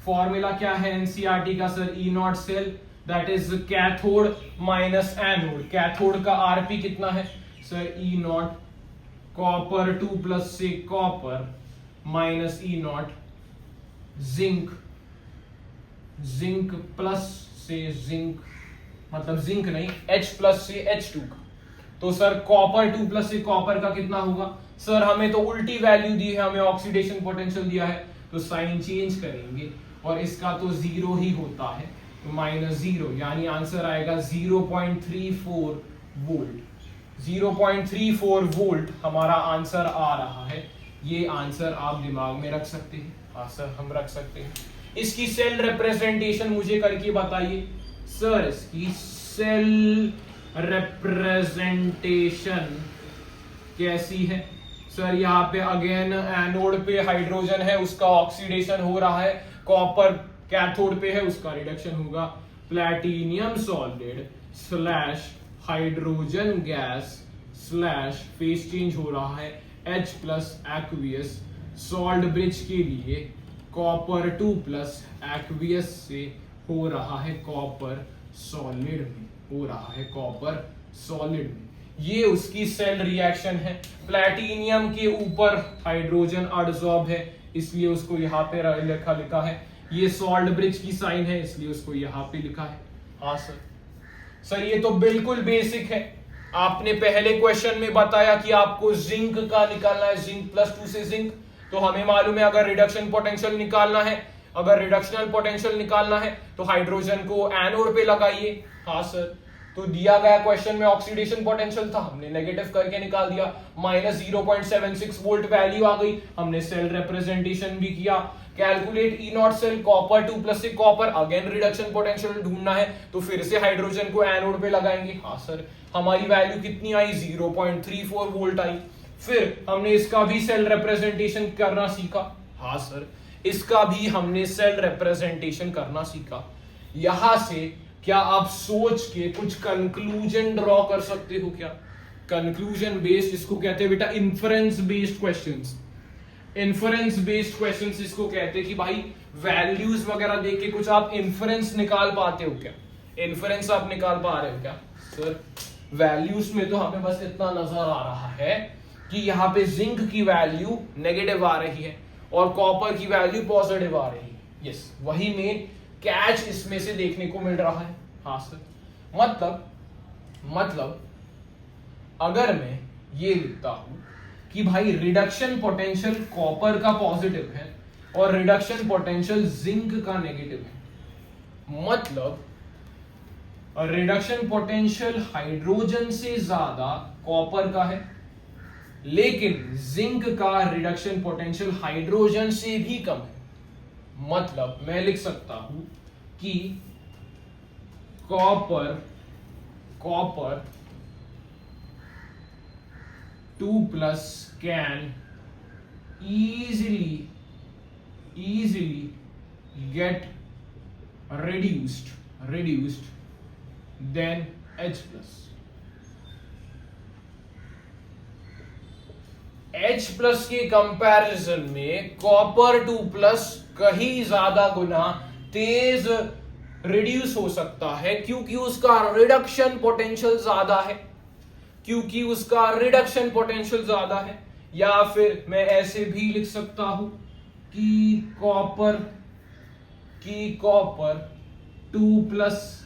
फॉर्मूला क्या है एनसीईआरटी का sir? E not cell that is cathode minus anode. Cathode का आरपी कितना है sir E nought copper 2 plus से copper minus E nought zinc, zinc plus से जिंक, मतलब जिंक नहीं, H प्लस से H2 का। तो सर कॉपर 2 प्लस से कॉपर का कितना होगा? सर हमें तो उल्टी वैल्यू दी है, हमें ऑक्सीडेशन पोटेंशियल दिया है, तो साइन चेंज करेंगे और इसका तो 0 ही होता है, तो -0, यानी आंसर आएगा 0.34 वोल्ट। 0.34 वोल्ट हमारा आंसर आ रहा है। ये आंसर आप दिमाग में रख सकते हैं। हाँ सर हम रख सकते हैं। इसकी सेल रिप्रेजेंटेशन मुझे करके बताइए सर। इसकी सेल रिप्रेजेंटेशन कैसी है? सर यहाँ पे अगेन एनोड पे हाइड्रोजन है, उसका ऑक्सीडेशन हो रहा है, कॉपर कैथोड पे है, उसका रिडक्शन होगा। Platinum solid slash hydrogen gas slash face change हो रहा है H plus aqueous salt bridge के लिए कॉपर 2 प्लस एक्वियस से हो रहा है कॉपर सॉलिड में, हो रहा है कॉपर सॉलिड में। ये उसकी सेल रिएक्शन है। प्लैटिनियम के ऊपर हाइड्रोजन अडसॉर्ब है, इसलिए उसको यहाँ पे लिखा है। ये सॉल्ट ब्रिज की साइन है, इसलिए उसको यहाँ पे लिखा है। हाँ सर ये तो बिल्कुल बेसिक है। आपने पहले क्वेश्चन में बताया कि आपको जिंक का निकालना है, जिंक +2 से जिंक, तो हमें मालूम है अगर रिडक्शन पोटेंशियल निकालना है, अगर रिडक्शनल पोटेंशियल निकालना है तो हाइड्रोजन को एनोड पे लगाइए। हाँ सर, तो दिया गया क्वेश्चन में ऑक्सीडेशन पोटेंशियल था, हमने नेगेटिव करके निकाल दिया, -0.76 वोल्ट वैल्यू आ गई। हमने सेल रिप्रेजेंटेशन भी किया। Calculate E not cell copper 2 plus से कॉपर, अगेन रिडक्शन पोटेंशियल ढूंढना है तो फिर से हाइड्रोजन को एनोड पे लगाएंगे। हाँ सर, हमारी वैल्यू कितनी आई? 0.34 वोल्ट आई। फिर हमने इसका भी सेल रिप्रेजेंटेशन करना सीखा। हाँ सर, इसका भी हमने सेल रिप्रेजेंटेशन करना सीखा। यहां से क्या आप सोच के कुछ कंक्लूजन ड्रॉ कर सकते हो क्या? कंक्लूजन बेस्ड इसको कहते हैं बेटा inference based questions. Inference based questions इसको कहते हैं कि भाई वैल्यूज वगैरह देख के कुछ आप इन्फरेंस निकाल पाते हो क्या? इन्फरेंस आप निकाल पा रहे हो क्या? सर वैल्यूज में तो हमें बस इतना नजर आ रहा है कि यहाँ पे जिंक की वैल्यू नेगेटिव आ रही है और कॉपर की वैल्यू पॉजिटिव आ रही है। यस, वही मेन कैच इसमें से देखने को मिल रहा है। हाँ सर, मतलब अगर मैं ये लिखता हूं कि भाई रिडक्शन पोटेंशियल कॉपर का पॉजिटिव है और रिडक्शन पोटेंशियल जिंक का नेगेटिव है, मतलब रिडक्शन पोटेंशियल हाइड्रोजन से ज्यादा कॉपर का है, लेकिन जिंक का रिडक्शन पोटेंशियल हाइड्रोजन से भी कम है। मतलब मैं लिख सकता हूं कि copper 2 plus can easily get reduced than H plus. H plus के कंपैरिजन में कॉपर 2 प्लस कहीं ज्यादा गुना तेज रिड्यूस हो सकता है, क्योंकि उसका रिडक्शन पोटेंशियल ज्यादा है। या फिर मैं ऐसे भी लिख सकता हूं कि copper 2 plus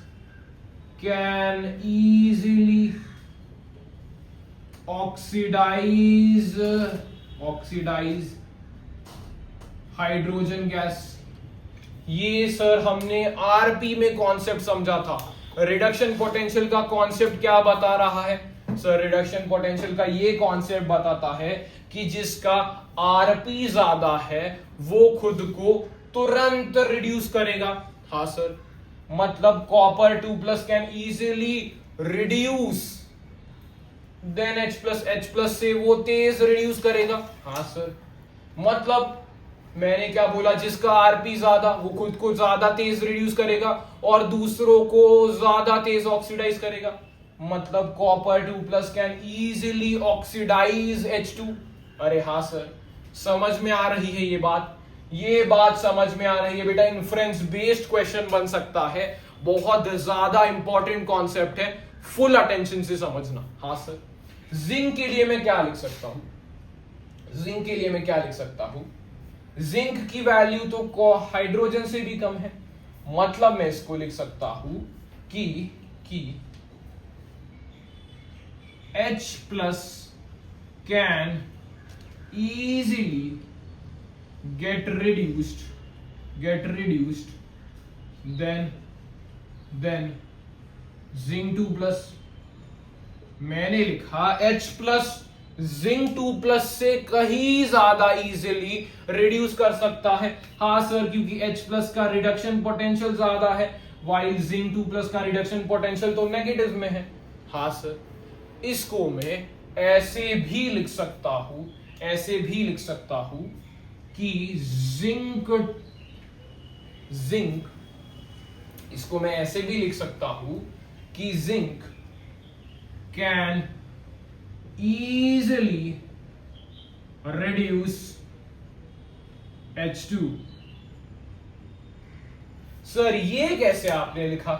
can easily oxidize hydrogen gas. ये सर हमने आरपी में कॉन्सेप्ट समझा था। रिडक्शन पोटेंशियल का कॉन्सेप्ट क्या बता रहा है? सर रिडक्शन पोटेंशियल का ये कॉन्सेप्ट बताता है कि जिसका आरपी ज्यादा है वो खुद को तुरंत रिड्यूस करेगा। हाँ सर, मतलब copper 2 plus can easily reduce than H plus से वो तेज रिड्यूस करेगा। हाँ सर, मतलब मैंने क्या बोला, जिसका आरपी ज्यादा वो खुद को ज्यादा तेज रिड्यूस करेगा और दूसरों को ज्यादा तेज ऑक्सीडाइज करेगा। मतलब copper 2 plus can easily oxidise H2। अरे हाँ सर, समझ में आ रही है ये बात समझ में आ रही है बेटा। इन्फ्रेंस बेस्ड क्वेश्चन बन सकता है, बहुत ज्यादा इंपॉर्टेंट कॉन्सेप्ट है, फुल अटेंशन से समझना। हाँ सर, जिंक के लिए मैं क्या लिख सकता हूं? जिंक के लिए मैं क्या लिख सकता हूं? जिंक की वैल्यू तो हाइड्रोजन से भी कम है, मतलब मैं इसको लिख सकता हूं कि H plus can easily get reduced then zinc 2 plus. मैंने लिखा H प्लस जिंक 2 प्लस से कहीं ज्यादा इजीली रिड्यूस कर सकता है। हाँ सर, क्योंकि H प्लस का रिडक्शन पोटेंशियल ज्यादा है, वाइल जिंक 2 प्लस का रिडक्शन पोटेंशियल तो नेगेटिव में है। हाँ सर, इसको मैं ऐसे भी लिख सकता हूं कि जिंक इसको मैं ऐसे भी लिख सकता हूं कि zinc can easily reduce H2। Sir ये कैसे आपने लिखा?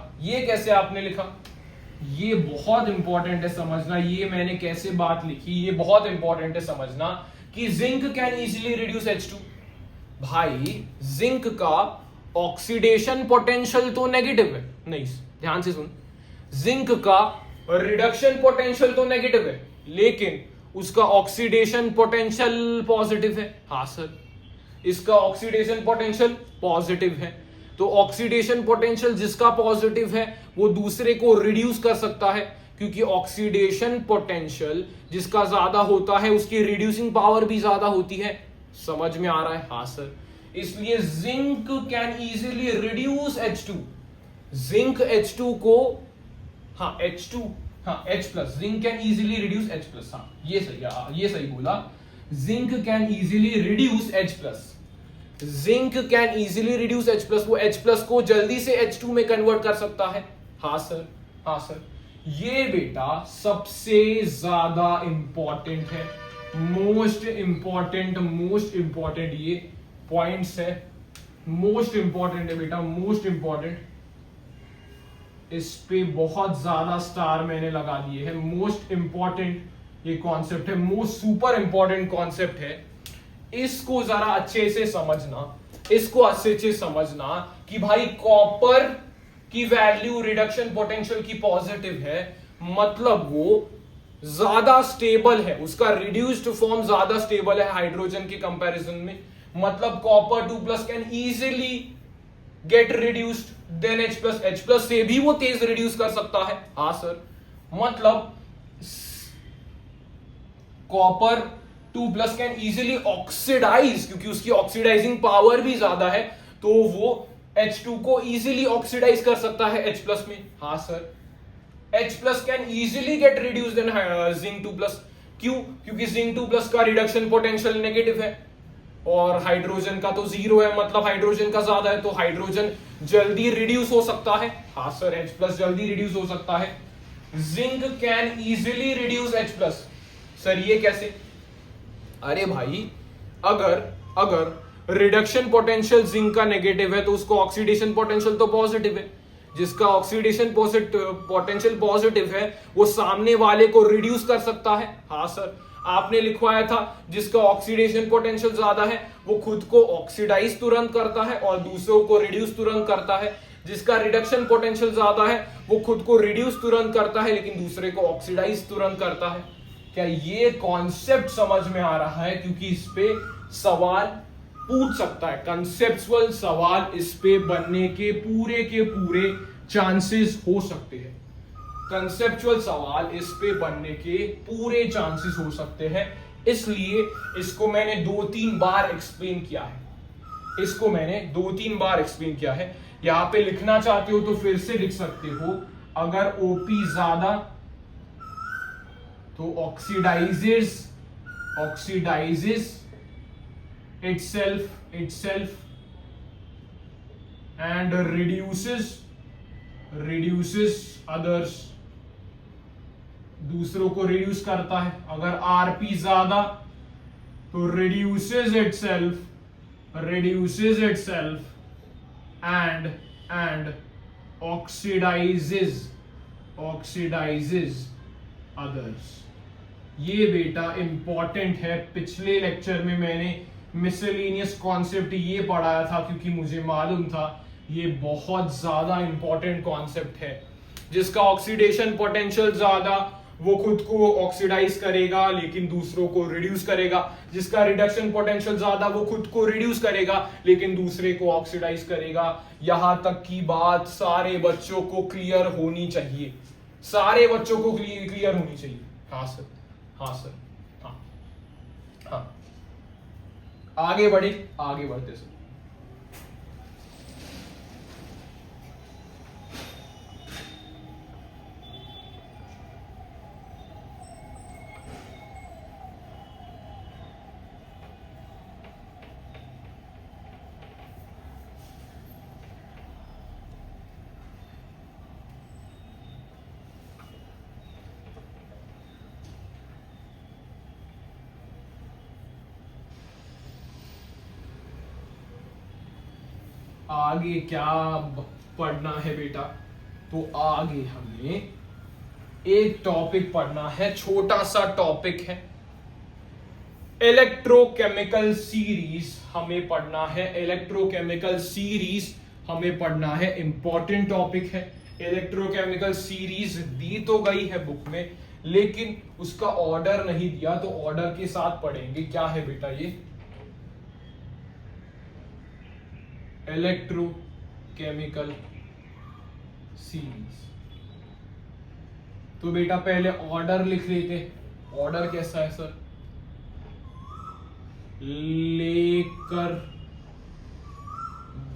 ये बहुत इंपॉर्टेंट है समझना, ये मैंने कैसे बात लिखी, ये बहुत इंपॉर्टेंट है समझना कि zinc can easily reduce H2। भाई जिंक का ऑक्सीडेशन पोटेंशियल तो नेगेटिव है, नहीं ध्यान से सुन, जिंक का रिडक्शन पोटेंशियल तो नेगेटिव है, लेकिन उसका ऑक्सीडेशन पोटेंशियल पॉजिटिव है। हाँ सर, इसका ऑक्सीडेशन पोटेंशियल पॉजिटिव है, तो ऑक्सीडेशन पोटेंशियल जिसका पॉजिटिव है वो दूसरे को रिड्यूस कर सकता है, क्योंकि ऑक्सीडेशन पोटेंशियल जिसका ज्यादा होता है उसकी रिड्यूसिंग पावर भी ज्यादा होती है। समझ में आ रहा है? हाँ सर, इसलिए zinc can easily reduce H2। Zinc H2 को H plus, zinc can easily reduce H plus. हाँ ये सही बोला, zinc can easily reduce H plus. Zinc can easily reduce H plus, वो H प्लस को जल्दी से H2 में कन्वर्ट कर सकता है। हाँ सर, ये बेटा सबसे ज्यादा इंपॉर्टेंट है, मोस्ट इंपॉर्टेंट ये पॉइंट्स है, मोस्ट इंपॉर्टेंट है बेटा, मोस्ट इंपॉर्टेंट। इस पे बहुत ज्यादा स्टार मैंने लगा दिए हैं। मोस्ट इंपॉर्टेंट ये कॉन्सेप्ट है, मोस्ट सुपर इंपॉर्टेंट कॉन्सेप्ट है। इसको जरा अच्छे से समझना कि भाई कॉपर की वैल्यू रिडक्शन पोटेंशियल की पॉजिटिव है, मतलब वो ज्यादा स्टेबल है, उसका रिड्यूस्ड फॉर्म ज्यादा स्टेबल है हाइड्रोजन के कंपैरिजन में, मतलब copper 2 plus can easily get reduced than H plus से भी वो तेज रिड्यूस कर सकता है। हाँ सर, मतलब copper 2 plus can easily oxidise, क्योंकि उसकी ऑक्सीडाइजिंग पावर भी ज्यादा है, तो वो H2 को इजीली ऑक्सीडाइज कर सकता है H प्लस में। हाँ sir, H plus can easily get reduce than zinc 2 plus. क्यों? क्योंकि जिंक 2 प्लस का रिडक्शन पोटेंशियल नेगेटिव है और हाइड्रोजन का तो 0 है, मतलब हाइड्रोजन का ज्यादा है, तो हाइड्रोजन जल्दी रिड्यूस हो सकता है। हाँ सर, H प्लस जल्दी रिड्यूस हो सकता है। Zinc can easily reduce H plus. Sir ये कैसे? अरे भाई, अगर रिडक्शन पोटेंशियल जिंक का नेगेटिव है तो उसको ऑक्सीडेशन पोटेंशियल तो पॉजिटिव है, जिसका ऑक्सीडेशन पोटेंशियल पॉजिटिव है वो सामने वाले को रिड्यूस कर सकता है। हाँ सर, आपने लिखवाया था जिसका ऑक्सीडेशन पोटेंशियल ज्यादा है वो खुद को ऑक्सीडाइज तुरंत करता है और दूसरों को रिड्यूस तुरंत करता है, जिसका रिडक्शन पोटेंशियल ज्यादा है वो खुद को रिड्यूस तुरंत करता है लेकिन दूसरे को ऑक्सीडाइज तुरंत करता है। क्या ये कॉन्सेप्ट समझ में आ रहा है? क्योंकि इस पे सवाल पूछ सकता है, कंसेप्चुअल सवाल इस पे बनने के पूरे चांसेस हो सकते हैं। कंसेप्चुअल सवाल इस पे बनने के पूरे चांसेस हो सकते हैं, इसलिए इसको मैंने 2-3 बार एक्सप्लेन किया है। यहां पे लिखना चाहते हो तो फिर से लिख सकते हो, अगर OP ज्यादा तो oxidises itself and reduces others, दूसरों को रिड्यूस करता है। अगर RP ज्यादा तो reduces itself and oxidizes others। ये बेटा इंपॉर्टेंट है, पिछले लेक्चर में मैंने मिसलेनियस कॉन्सेप्ट ये पढ़ाया था क्योंकि मुझे मालूम था ये बहुत ज्यादा इंपॉर्टेंट कॉन्सेप्ट है। जिसका ऑक्सीडेशन पोटेंशियल ज्यादा वो खुद को ऑक्सीडाइज करेगा लेकिन दूसरों को रिड्यूस करेगा, जिसका रिडक्शन पोटेंशियल ज्यादा वो खुद को रिड्यूस करेगा लेकिन दूसरे को ऑक्सीडाइज करेगा। यहां तक की बात सारे बच्चों को क्लियर होनी चाहिए, सारे बच्चों को क्लियर होनी चाहिए। हाँ सर, हाँ सर, हाँ हाँ, आगे बढ़ते सर। आगे क्या पढ़ना है बेटा, तो आगे हमें एक टॉपिक पढ़ना है, छोटा सा टॉपिक है इलेक्ट्रोकेमिकल सीरीज हमें पढ़ना है। इलेक्ट्रोकेमिकल सीरीज हमें पढ़ना है, इंपॉर्टेंट टॉपिक है। इलेक्ट्रोकेमिकल सीरीज दी तो गई है बुक में लेकिन उसका ऑर्डर नहीं दिया, तो ऑर्डर के साथ पढ़ेंगे। क्या है बेटा ये इलेक्ट्रोकेमिकल सीरीज। तो बेटा पहले ऑर्डर लिख लेते। ऑर्डर कैसा है सर, लेकर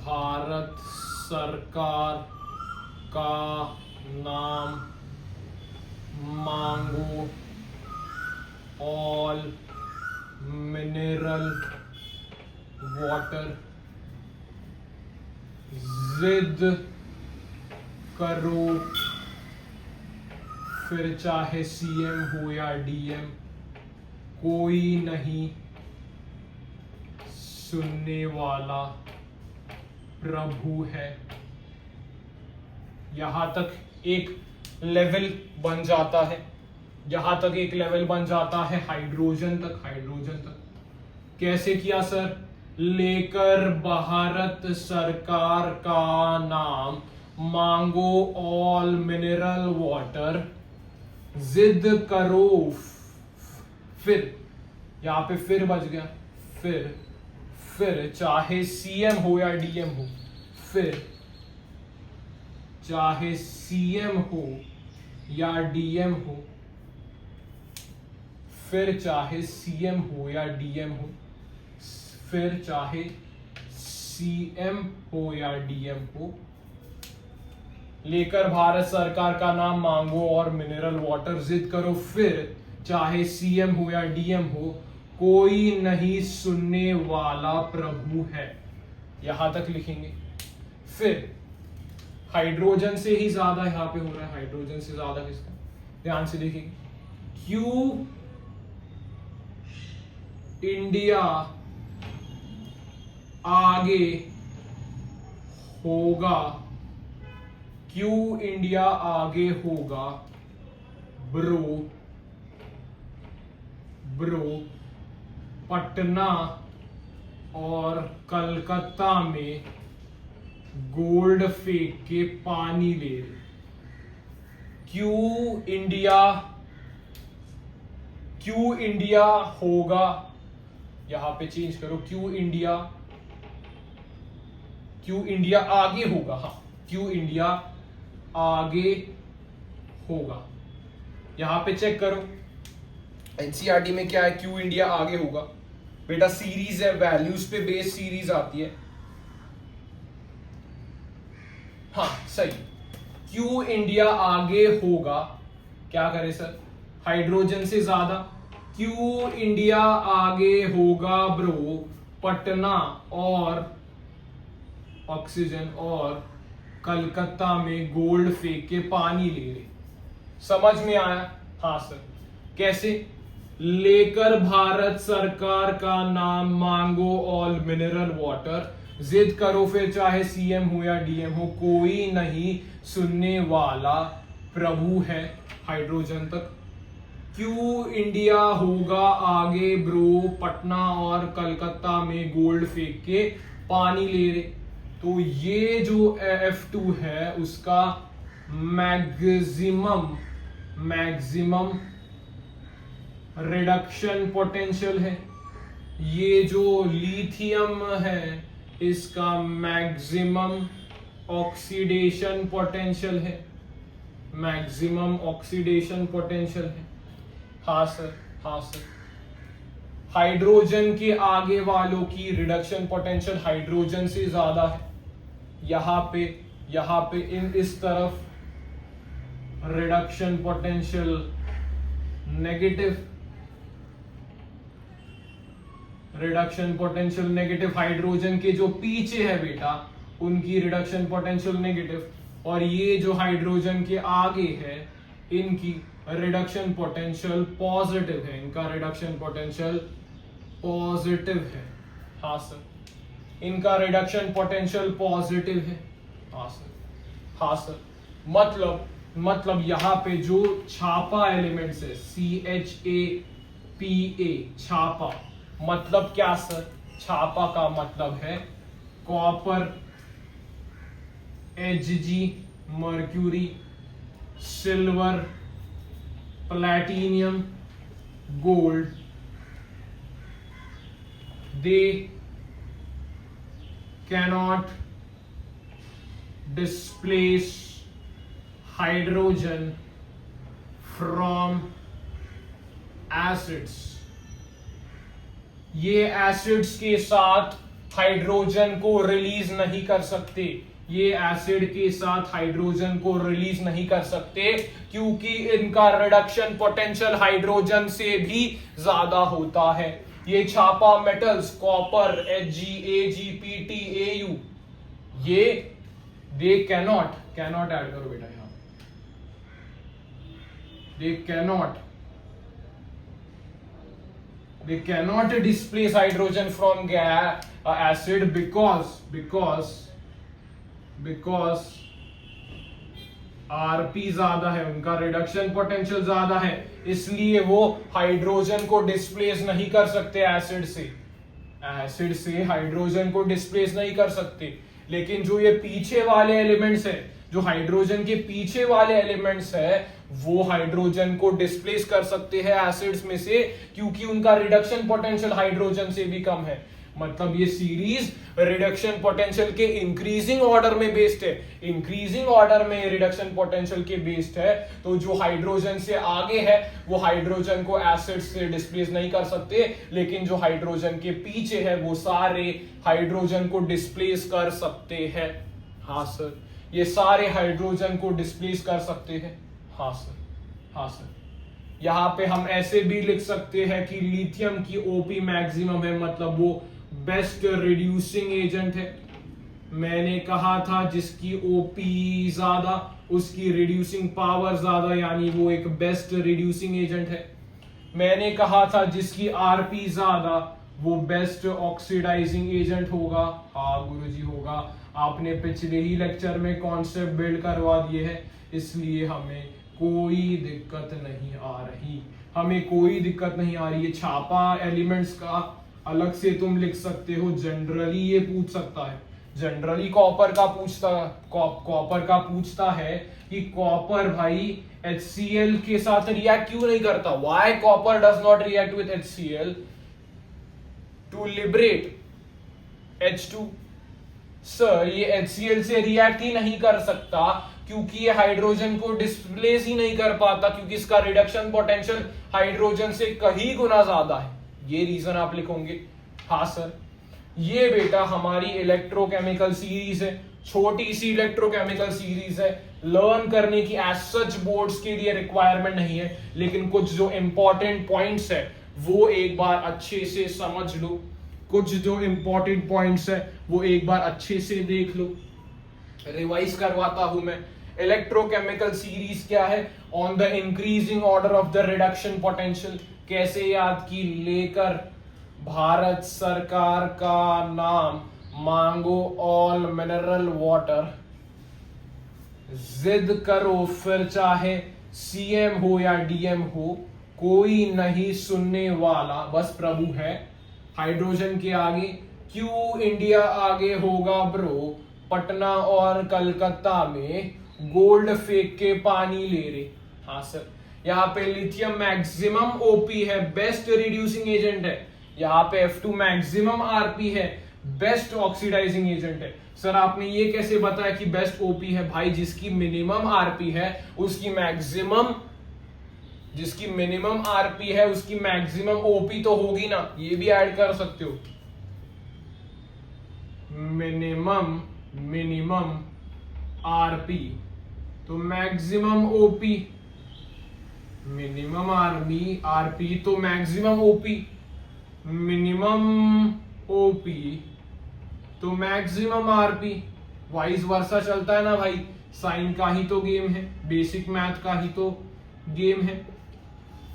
भारत सरकार का नाम मांगो ऑल मिनरल वाटर, जिद करो फिर चाहे सीएम हो या डीएम, कोई नहीं सुनने वाला प्रभु है। यहां तक एक लेवल बन जाता है, यहां तक एक लेवल बन जाता है हाइड्रोजन तक। हाइड्रोजन तक कैसे किया सर, लेकर भारत सरकार का नाम मांगो ऑल मिनरल वाटर, जिद करो फिर, यहां पे फिर बच गया, फिर चाहे सीएम हो या डीएम हो, फिर चाहे सीएम हो या डीएम हो, फिर चाहे सीएम हो या डीएम हो, फिर चाहे सीएम हो या डीएम हो, लेकर भारत सरकार का नाम मांगो और मिनरल वाटर, जिद करो फिर चाहे सीएम हो या डीएम हो, कोई नहीं सुनने वाला प्रभु है। यहां तक लिखेंगे। फिर हाइड्रोजन से ही ज्यादा यहां पे हो रहा है, हाइड्रोजन से ज्यादा किसका, ध्यान से देखेंगे। क्यों इंडिया आगे होगा, क्यों इंडिया आगे होगा ब्रो पटना और कलकत्ता में गोल्ड फेंक के पानी ले रहे। क्यों इंडिया होगा, यहां पे चेंज करो, क्यों इंडिया आगे होगा। हाँ, क्यों इंडिया आगे होगा, यहां पे चेक करो एनसीईआरटी में क्या है, क्यों इंडिया आगे होगा। बेटा सीरीज है, वैल्यूज पे बेस सीरीज आती है। हाँ सही, क्यों इंडिया आगे होगा, क्या करे सर, हाइड्रोजन से ज्यादा। क्यों इंडिया आगे होगा ब्रो पटना और ऑक्सीजन और कलकत्ता में गोल्ड फेंक के पानी ले रहे। समझ में आया। हाँ सर, कैसे, लेकर भारत सरकार का नाम मांगो ऑल मिनरल वाटर, जिद करो फिर चाहे सीएम हो या डीएम हो, कोई नहीं सुनने वाला प्रभु है। हाइड्रोजन तक। क्यों इंडिया होगा आगे ब्रो, पटना और कलकत्ता में गोल्ड फेंक के पानी ले रहे। तो ये जो F2 है उसका मैक्सिमम रिडक्शन पोटेंशियल है। ये जो लिथियम है इसका मैक्सिमम ऑक्सीडेशन पोटेंशियल है, मैक्सिमम ऑक्सीडेशन पोटेंशियल है। हाँ सर, हाँ सर। हाइड्रोजन के आगे वालों की रिडक्शन पोटेंशियल हाइड्रोजन से ज्यादा है। यहां पे इस तरफ reduction potential negative, reduction potential negative. Hydrogen के जो पीछे है बेटा उनकी रिडक्शन पोटेंशियल नेगेटिव, और ये जो हाइड्रोजन के आगे है इनकी रिडक्शन पोटेंशियल पॉजिटिव है, इनका रिडक्शन पोटेंशियल पॉजिटिव है। हाँ सर, इनका रिडक्शन पोटेंशियल पॉजिटिव है। हाँ सर, हाँ सर। मतलब यहां पे जो छापा एलिमेंट्स है CHAPA, छापा मतलब क्या सर? छापा का मतलब है copper, Hg, mercury, silver, platinum, gold. They cannot displace hydrogen from acids। ये एसिड्स के साथ हाइड्रोजन को रिलीज नहीं कर सकते, ये एसिड के साथ हाइड्रोजन को रिलीज नहीं कर सकते क्योंकि इनका रिडक्शन पोटेंशियल हाइड्रोजन से भी ज्यादा होता है। ये छापा metals copper, Hg, Ag, Pt, Au, ये दे कैनॉट ऐड करो बेटा यहां, दे cannot displace hydrogen from acid because Rp ज्यादा है, उनका रिडक्शन पोटेंशियल ज्यादा है, इसलिए वो हाइड्रोजन को डिस्प्लेस नहीं कर सकते एसिड से हाइड्रोजन को डिस्प्लेस नहीं कर सकते। लेकिन जो ये पीछे वाले एलिमेंट्स है, जो हाइड्रोजन के पीछे वाले एलिमेंट्स है, वो हाइड्रोजन को डिस्प्लेस कर सकते हैं एसिड्स में से क्योंकि उनका रिडक्शन पोटेंशियल हाइड्रोजन से भी कम है। मतलब ये सीरीज रिडक्शन पोटेंशियल के इंक्रीजिंग ऑर्डर में बेस्ड है, इंक्रीजिंग ऑर्डर में रिडक्शन पोटेंशियल के बेस्ड है। तो जो हाइड्रोजन से आगे है वो हाइड्रोजन को एसिड से डिस्प्लेस नहीं कर सकते, लेकिन जो हाइड्रोजन के पीछे है वो सारे हाइड्रोजन को डिस्प्लेस कर सकते हैं। हाँ सर, ये सारे हाइड्रोजन को डिस्प्लेस कर सकते हैं। हाँ सर, हाँ सर। यहां पे हम ऐसे भी लिख सकते हैं कि लिथियम की ओपी मैक्सिमम है, मतलब वो बेस्ट रिड्यूसिंग एजेंट है। मैंने कहा था जिसकी ओपी ज्यादा उसकी रिड्यूसिंग पावर ज्यादा, यानी वो एक बेस्ट रिड्यूसिंग एजेंट है। मैंने कहा था जिसकी आरपी ज्यादा वो बेस्ट ऑक्सीडाइजिंग एजेंट होगा। हाँ गुरुजी होगा, आपने पिछले ही लेक्चर में कॉन्सेप्ट बिल्ड करवा दिए हैं, इसलिए हमें कोई दिक्कत नहीं आ रही, हमें कोई दिक्कत नहीं आ रही है। छापा एलिमेंट्स का अलग से तुम लिख सकते हो, जनरली ये पूछ सकता है, जनरली कॉपर का पूछता है कि कॉपर भाई HCl के साथ रिएक्ट क्यों नहीं करता, why copper does not react with HCl to liberate H2। Sir ये HCl से रिएक्ट ही नहीं कर सकता क्योंकि ये हाइड्रोजन को डिस्प्लेस ही नहीं कर पाता, क्योंकि इसका रिडक्शन पोटेंशियल हाइड्रोजन से कहीं गुना ज्यादा है। ये रीजन आप लिखोगे। हाँ सर, ये बेटा हमारी इलेक्ट्रोकेमिकल सीरीज है, छोटी सी इलेक्ट्रोकेमिकल सीरीज है, लर्न करने की एज सच बोर्ड्स के लिए रिक्वायरमेंट नहीं है, लेकिन कुछ जो इंपॉर्टेंट पॉइंट्स है वो एक बार अच्छे से समझ लो, कुछ जो इंपॉर्टेंट पॉइंट्स है वो एक बार अच्छे से देख लो। रिवाइज करवाता हूं मैं। इलेक्ट्रोकेमिकल सीरीज क्या है? On the increasing order of the reduction potential. कैसे याद की? लेकर भारत सरकार का नाम मांगो ऑल मिनरल वाटर, जिद करो फिर चाहे CM हो या DM हो, कोई नहीं सुनने वाला, बस प्रभु है। हाइड्रोजन के आगे क्यों इंडिया आगे होगा ब्रो, पटना और कलकत्ता में गोल्ड फेंक के पानी ले रहे। हाँ सर। यहाँ पे लिथियम मैक्सिमम ओपी है, बेस्ट रिड्यूसिंग एजेंट है। यहाँ पे F2 मैक्सिमम आरपी है, बेस्ट ऑक्सीडाइजिंग एजेंट है। सर आपने ये कैसे बताया कि बेस्ट ओपी है? भाई जिसकी मिनिमम आरपी है उसकी मैक्सिमम, जिसकी मिनिमम आरपी है उसकी मैक्सिमम ओपी तो होगी ना, ये भी ऐड कर सकते हो। मिनिमम आरपी तो मैक्सिमम ओपी, मिनिमम आरपी तो मैक्सिमम ओपी, मिनिमम ओपी तो मैक्सिमम आरपी, वाइस वर्सा चलता है ना भाई। साइन का ही तो गेम है, बेसिक मैथ का ही तो गेम है।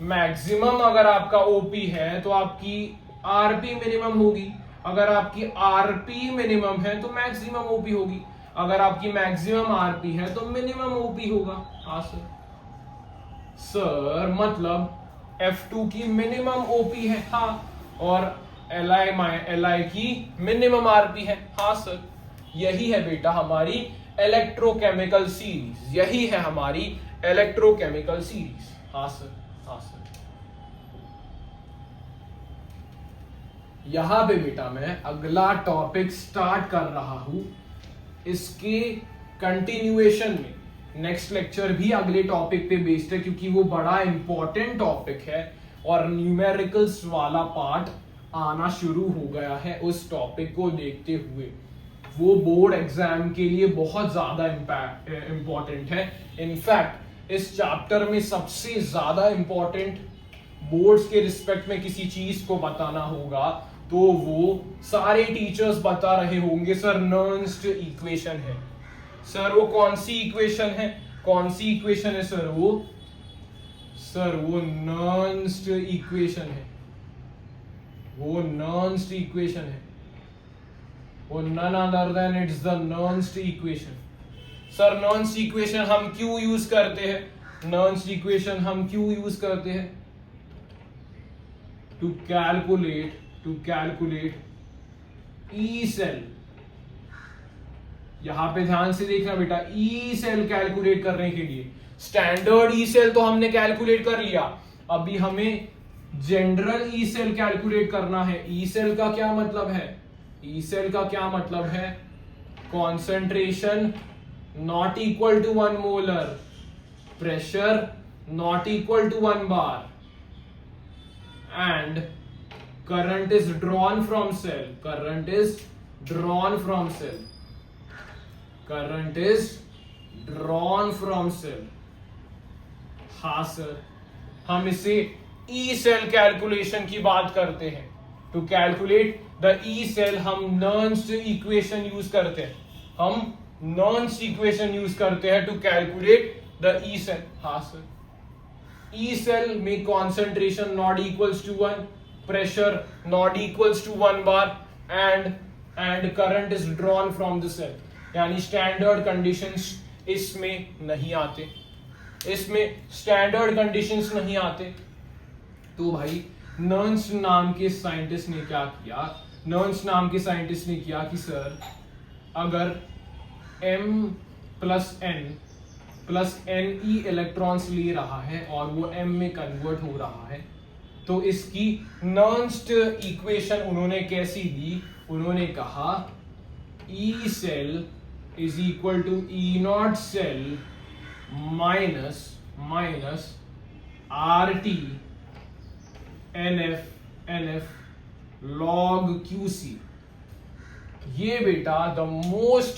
मैक्सिमम अगर आपका ओपी है तो आपकी आरपी मिनिमम होगी, अगर आपकी आरपी मिनिमम है तो मैक्सिमम ओपी होगी, अगर आपकी मैक्सिमम आरपी है तो मिनिमम ओपी होगा। हाँ सर। सर मतलब F2 की मिनिमम ओपी है, हाँ, और Li की मिनिमम आरपी है। हाँ सर। यही है बेटा हमारी इलेक्ट्रोकेमिकल सीरीज, यही है हमारी इलेक्ट्रोकेमिकल सीरीज। हाँ सर, हाँ सर। यहां पे बेटा मैं अगला टॉपिक स्टार्ट कर रहा हूं। इसके कंटिन्यूएशन में नेक्स्ट लेक्चर भी अगले टॉपिक पे बेस्ड है, क्योंकि वो बड़ा इंपॉर्टेंट टॉपिक है और न्यूमेरिकल्स वाला पार्ट आना शुरू हो गया है। उस टॉपिक को देखते हुए वो बोर्ड एग्जाम के लिए बहुत ज्यादा इंपॉर्टेंट है। इनफैक्ट इस चैप्टर में सबसे ज्यादा इंपॉर्टेंट बोर्ड्स के रिस्पेक्ट में किसी चीज को बताना होगा तो वो सारे टीचर्स बता रहे होंगे सर नर्न्स्ट इक्वेशन है। सर वो कौन सी इक्वेशन है, कौन सी इक्वेशन है सर? वो नर्न्स्ट इक्वेशन है, वो नर्न्स्ट इक्वेशन है, वो none other than it's the Nernst equation. Sir Nernst equation हम क्यों यूज करते हैं? नर्न्स्ट इक्वेशन हम क्यों यूज करते हैं? To calculate E cell. यहां पे ध्यान से देखना बेटा, ई सेल कैलकुलेट करने के लिए स्टैंडर्ड ई सेल तो हमने कैलकुलेट कर लिया, अभी हमें जनरल ई सेल कैलकुलेट करना है। ई सेल का क्या मतलब है? ई सेल का क्या मतलब है? Concentration not equal to 1 molar, pressure not equal to 1 bar, and current is drawn from cell, current is drawn from cell, current is drawn from cell। हाँ सर, हम इसे ई सेल कैलकुलेशन की बात करते हैं। To calculate the E cell हम Nernst equation use करते हैं, हम नर्न्स्ट इक्वेशन यूज करते हैं to calculate the E cell. हाँ सर। E cell में concentration not equals to 1, pressure not equals to 1 bar and current is drawn from the cell। यानी standard conditions इसमें नहीं आते, इसमें standard conditions नहीं आते। तो भाई नर्न्स नाम के साइंटिस्ट ने क्या किया? नर्न्स नाम के साइंटिस्ट ने किया कि सर अगर M प्लस NE इलेक्ट्रॉन्स ले रहा है और वो M में कन्वर्ट हो रहा है, तो इसकी नर्न्स्ट इक्वेशन उन्होंने कैसी दी? उन्होंने कहा E cell is equal to E not cell minus RT NF log QC। ये बेटा द मोस्ट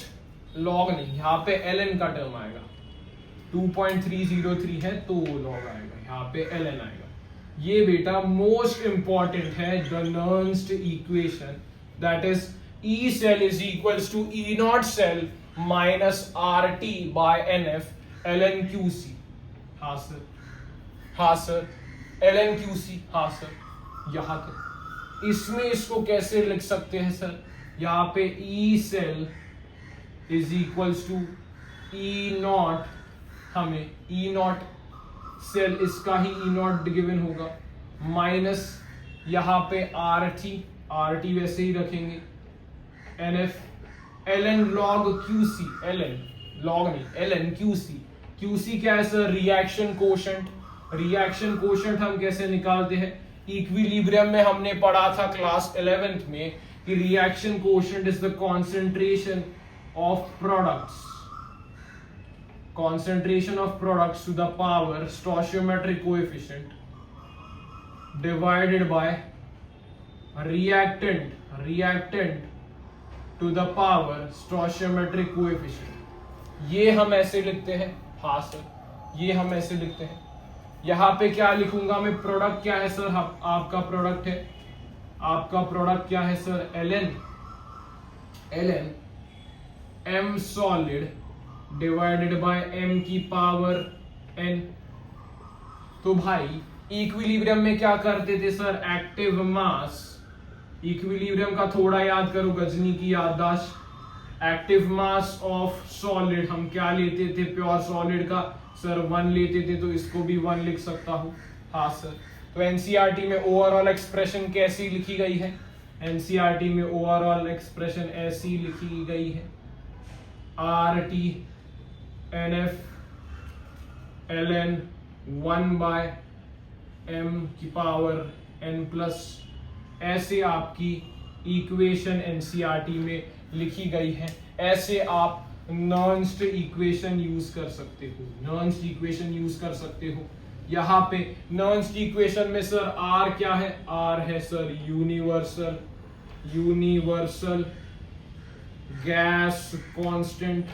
लॉग नहीं, यहां पे ln का टर्म आएगा, 2.303 है तो वो लॉग आएगा, यहाँ पे ln आएगा। ये बेटा मोस्ट इंपॉर्टेंट है the Nernst equation, that is E cell is equals to E not cell minus RT by NF ln QC। हाँ सर, हाँ सर, ln QC। हाँ सर। यहाँ तक इसमें इसको कैसे लिख सकते हैं सर? यहाँ पे E cell is equals to E naught, हमें E नॉट सेल इसका ही ई नॉट गिवन होगा, माइनस यहाँ पे आर टी वैसे ही रखेंगे, N F L N log Q C, L N log नहीं L N Q C, Q C क्या है sir, reaction quotient. Reaction quotient हम कैसे निकालते हैं, इक्विलिब्रियम में हमने पढ़ा था क्लास 11th में कि reaction quotient is the concentration of products, concentration of products to the power stoichiometric coefficient divided by reactant to the power stoichiometric coefficient। ये हम ऐसे लिखते हैं, हाँ सर, ये हम ऐसे लिखते हैं। यहां पे क्या लिखूंगा मैं, प्रोडक्ट क्या है सर, आपका प्रोडक्ट है, आपका प्रोडक्ट क्या है sir, L N M solid divided by m की पावर n। तो भाई इक्विलिब्रियम में क्या करते थे सर, एक्टिव मास, इक्विलिब्रियम का थोड़ा याद करो, गजनी की याददाश्त। एक्टिव मास ऑफ सॉलिड हम क्या लेते थे, प्योर सॉलिड का सर 1 लेते थे, तो इसको भी 1 लिख सकता हूं, हाँ सर। तो एनसीईआरटी में ओवरऑल एक्सप्रेशन कैसी लिखी गई है, एनसीईआरटी में ओवरऑल एक्सप्रेशन ऐसी लिखी गई है, R T N F L N 1 by m की पावर n प्लस, ऐसे आपकी इक्वेशन एनसीईआरटी में लिखी गई है। ऐसे आप नर्न्स्ट इक्वेशन यूज कर सकते हो, नर्न्स्ट इक्वेशन यूज कर सकते हो। यहाँ पे नर्न्स्ट इक्वेशन में सर r क्या है, r है sir universal gas constant,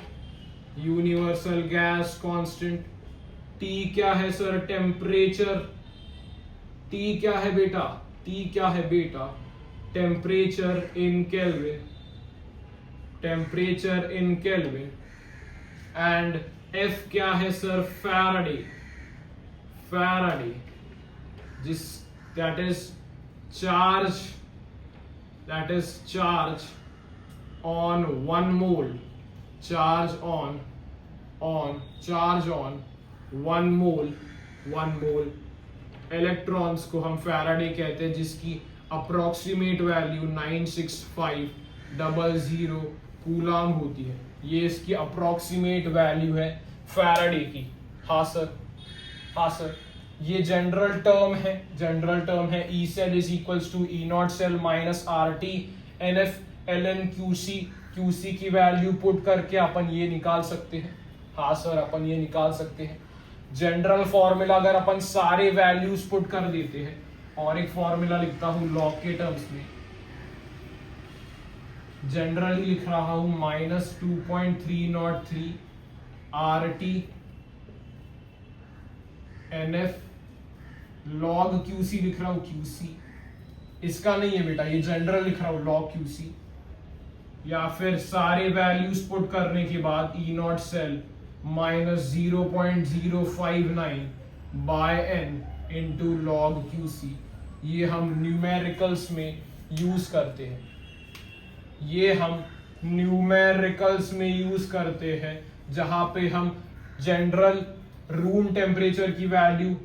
universal gas constant. T क्या है सर, टेम्परेचर, T क्या है बेटा, T क्या है बेटा, temperature in kelvin, temperature in kelvin. And F क्या है सर, फैराडे, जिस that is charge on 1 mole, charge on 1 mole electrons को हम फैराडे कहते हैं, जिसकी अप्रोक्सीमेट वैल्यू 96500 कूलम होती है। ये इसकी अप्रोक्सीमेट वैल्यू है फैराडे की, हाँ सर। ये जनरल टर्म है, E cell is equals to E not cell minus R T N F L N Q C की वैल्यू पुट करके अपन ये निकाल सकते हैं, हाँ सर, अपन ये निकाल सकते हैं। जनरल फॉर्मूला अगर अपन सारे वैल्यूज पुट कर देते हैं, और एक फॉर्मूला लिखता हूं लॉग के टर्म्स में, जनरली लिख रहा हूं -2.303 R T N F log Q C लिख रहा हूं, क्यूसी इसका नहीं है बेटा, ये जनरल लिख रहा हूं लॉग क्यूसी। या फिर सारे वैल्यूज पुट करने के बाद E not cell -0.059 by n into log QC. ये हम न्यूमेरिकल्स में यूज करते हैं, जहां पे हम जनरल रूम टेम्परेचर की वैल्यू,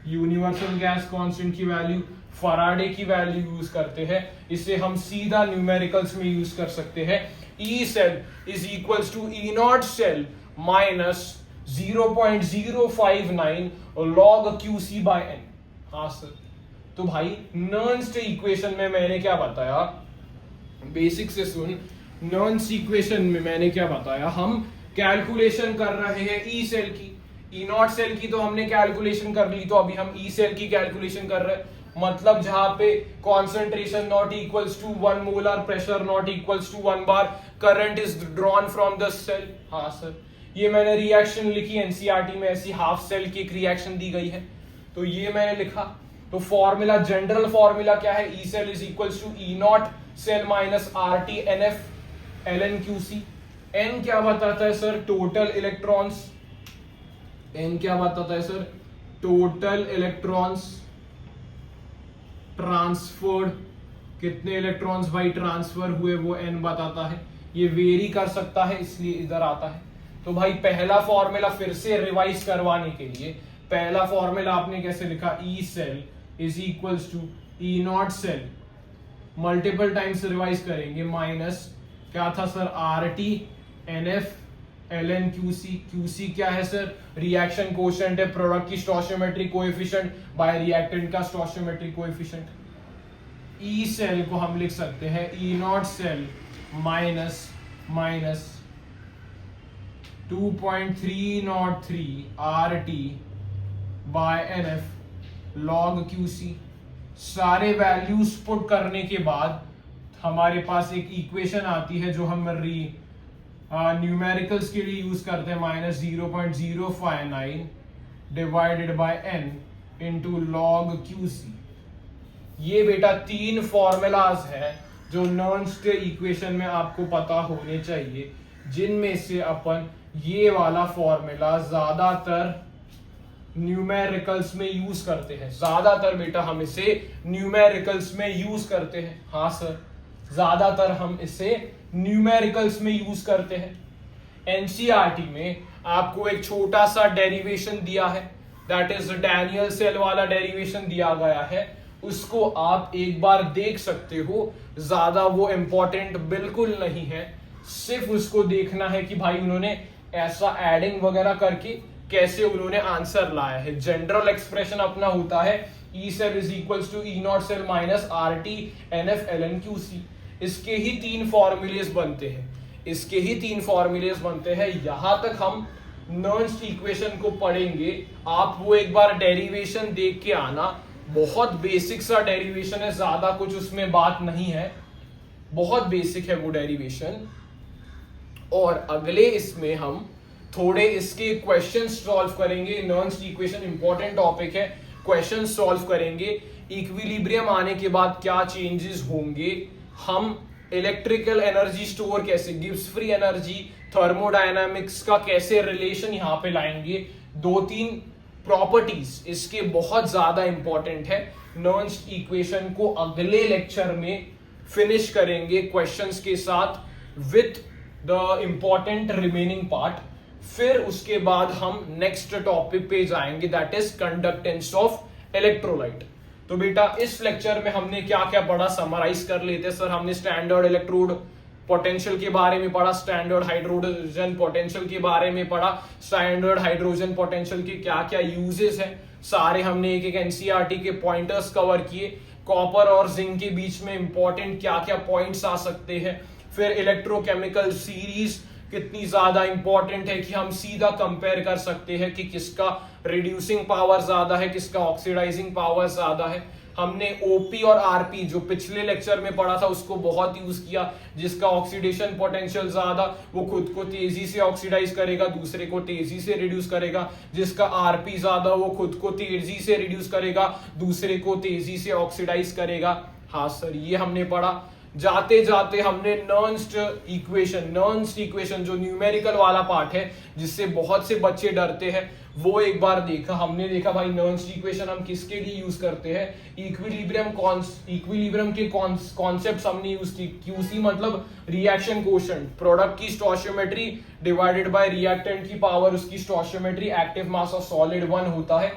यूनिवर्सल गैस कांस्टेंट की वैल्यू, फैराडे की वैल्यू यूज करते हैं। इसे हम सीधा न्यूमेरिकल्स में यूज कर सकते हैं। E cell is equals to E not cell minus 0.059 log QC by n, हाँ सर। तो भाई नर्न्स्ट इक्वेशन में मैंने क्या बताया, बेसिक से सुन, नर्न्स्ट इक्वेशन में मैंने क्या बताया, हम कैलकुलेशन कर रहे हैं ई सेल की, ई नॉट सेल की तो हमने कैलकुलेशन कर ली, तो अभी हम ई सेल की कैलकुलेशन कर रहे हैं। मतलब जहां पे concentration not equals to 1 molar, pressure not equals to 1 bar, current is drawn from the cell, हाँ सर। ये मैंने रिएक्शन लिखी एनसीईआरटी में, ऐसी हाफ सेल की एक रिएक्शन दी गई है, तो ये मैंने लिखा। तो फॉर्मूला, जनरल फॉर्मूला क्या है, E cell is equals to E not cell minus R T N F L N Q C. N क्या बताता है सर, टोटल इलेक्ट्रॉन्स, एन क्या बताता है सर, टोटल इलेक्ट्रॉन्स ट्रांसफर्ड, कितने इलेक्ट्रॉन्स भाई ट्रांसफर हुए वो n बताता है। ये वेरी कर सकता है, इसलिए इधर आता है। तो भाई पहला फॉर्मूला फिर से रिवाइज करवाने के लिए पहला फॉर्मूला आपने कैसे लिखा, E cell is equals to E not cell, multiple times revise करेंगे, माइनस क्या था sir, R T N F L N Q C. Q C क्या है सर, रिएक्शन कोएफिशिएंट है, प्रोडक्ट की स्टोइचियोमेट्रिक कोएफिशिएंट बाय रिएक्टेंट का स्टोइचियोमेट्रिक coefficient. E cell को हम लिख सकते हैं E not cell minus 2.303 R T by N F log Q C. सारे वैल्यूज पुट करने के बाद हमारे पास एक इक्वेशन आती है जो हम न्यूमेरिकल्स के लिए यूज करते हैं, minus 0.059 divided by N into log Q C. ये बेटा 3 फॉर्मूलाज है जो नर्न्स इक्वेशन में आपको पता होने चाहिए, जिनमें से अपन ये वाला फॉर्मूला ज्यादातर न्यूमेरिकल्स में यूज करते हैं। ज्यादातर बेटा हम इसे न्यूमेरिकल्स में यूज करते हैं। हाँ सर, ज्यादातर हम इसे न्यूमेरिकल्स में यूज करते हैं। एनसीईआरटी में आपको एक छोटा सा डेरिवेशन दिया है, दैट इज डैनियल सेल वाला डेरिवेशन दिया गया है, उसको आप एक बार देख सकते हो। ज्यादा वो इंपॉर्टेंट बिल्कुल नहीं है, सिर्फ उसको देखना है कि भाई उन्होंने ऐसा एडिंग वगैरह करके कैसे उन्होंने आंसर लाया है। जनरल एक्सप्रेशन अपना होता है E cell is equals to E not cell minus R T N F L N Q C. इसके ही 3 फॉर्मूलेस बनते हैं। यहां तक हम नर्न्स इक्वेशन को पढ़ेंगे, आप वो एक बार डेरिवेशन देख के आना। बहुत बेसिक सा डेरिवेशन है, ज्यादा कुछ उसमें बात नहीं है, बहुत बेसिक है वो डेरिवेशन। और अगले इसमें हम थोड़े इसके क्वेश्चन सॉल्व करेंगे। नर्न्स इक्वेशन इंपॉर्टेंट टॉपिक है, क्वेश्चन सॉल्व करेंगे। इक्विलिब्रियम आने के बाद क्या चेंजेस होंगे, हम इलेक्ट्रिकल एनर्जी स्टोर कैसे, गिब्स फ्री एनर्जी, थर्मोडायनामिक्स का कैसे रिलेशन यहां पे लाएंगे। 2-3 प्रॉपर्टीज इसके बहुत ज्यादा इंपॉर्टेंट है। नर्न्स इक्वेशन को अगले लेक्चर में फिनिश करेंगे क्वेश्चंस के साथ with the important remaining part. फिर उसके बाद हम नेक्स्ट टॉपिक पे जाएंगे, that is conductance of electrolyte. तो बेटा इस लेक्चर में हमने क्या क्या पढ़ा, समराइज कर लेते हैं। सर हमने स्टैंडर्ड इलेक्ट्रोड पोटेंशियल के बारे में पढ़ा, स्टैंडर्ड हाइड्रोजन पोटेंशियल के बारे में पढ़ा, स्टैंडर्ड हाइड्रोजन पोटेंशियल के क्या क्या यूजेस हैं, सारे हमने एक एक एनसीईआरटी के पॉइंटर्स कवर किए। कॉपर और जिंक के बीच में इंपॉर्टेंट क्या क्या पॉइंट्स आ सकते हैं। फिर इलेक्ट्रोकेमिकल सीरीज कितनी ज्यादा इंपॉर्टेंट है कि हम सीधा कंपेयर कर सकते हैं कि किसका रिड्यूसिंग पावर ज्यादा है, किसका ऑक्सीडाइजिंग पावर ज्यादा है। हमने ओपी और आरपी जो पिछले लेक्चर में पढ़ा था उसको बहुत यूज किया। जिसका ऑक्सीडेशन पोटेंशियल ज्यादा वो खुद को तेजी से ऑक्सीडाइज करेगा, दूसरे को तेजी से रिड्यूस करेगा। जिसका आरपी ज्यादा वो खुद को तेजी से रिड्यूस करेगा, दूसरे को तेजी से ऑक्सीडाइज करेगा। हाँ सर, ये हमने पढ़ा। जाते जाते हमने नर्न्स इक्वेशन जो न्यूमेरिकल वाला पार्ट है जिससे बहुत से बच्चे डरते हैं, वो एक बार देखा। हमने देखा भाई नर्न्स इक्वेशन हम किसके लिए यूज करते हैं, इक्विलिब्रियम के कॉन्सेप्ट्स हमने यूज की। क्यूसी मतलब रिएक्शन कोएफिशिएंट, प्रोडक्ट की स्टोइचियोमेट्री डिवाइडेड बाय रिएक्टेंट की पावर उसकी stoichiometry, active mass of solid 1 होता है।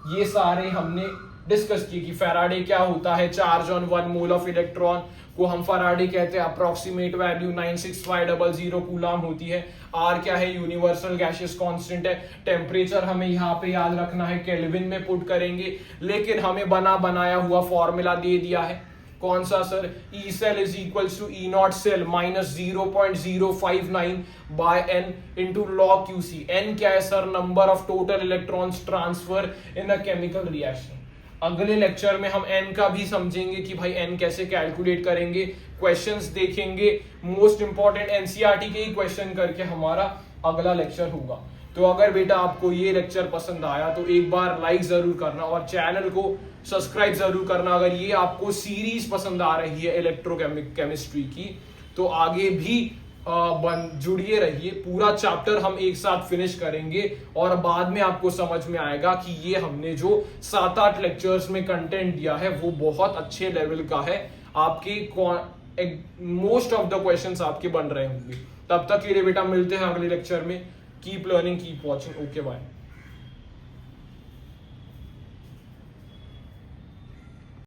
ये सारे हमने डिस्कस किए कि फैराडे क्या होता है, charge on 1 mole of electron को हम फैराडे कहते हैं, अप्रोक्सीमेट वैल्यू 96500 कूलम होती है। आर क्या है, यूनिवर्सल गैसियस कांस्टेंट है। टेम्परेचर हमें यहाँ पे याद रखना है, केल्विन में पुट करेंगे, लेकिन हमें बनाया हुआ फॉर्मूला दे दिया है। कौन सा sir, E cell is equals to E not cell minus 0.059 by N into log Q C. N क्या है sir, number of total electrons transfer in a chemical reaction. अगले लेक्चर में हम एन का भी समझेंगे कि भाई एन कैसे कैलकुलेट करेंगे, क्वेश्चंस देखेंगे। मोस्ट इंपॉर्टेंट एनसीईआरटी के ही क्वेश्चन करके हमारा अगला लेक्चर होगा। तो अगर बेटा आपको ये लेक्चर पसंद आया तो एक बार लाइक जरूर करना और चैनल को सब्सक्राइब जरूर करना। अगर ये आपको सीरीज पसंद आ रही है इलेक्ट्रोकेमिस्ट्री की तो आगे भी जुड़िए रहिए। पूरा चैप्टर हम एक साथ फिनिश करेंगे और बाद में आपको समझ में आएगा कि ये हमने जो 7-8 लेक्चर्स में कंटेंट दिया है वो बहुत अच्छे लेवल का है। आपके मोस्ट ऑफ द क्वेश्चंस आपके बन रहे होंगे। तब तक के लिए बेटा मिलते हैं अगले लेक्चर में। Keep learning, keep watching. Okay bye.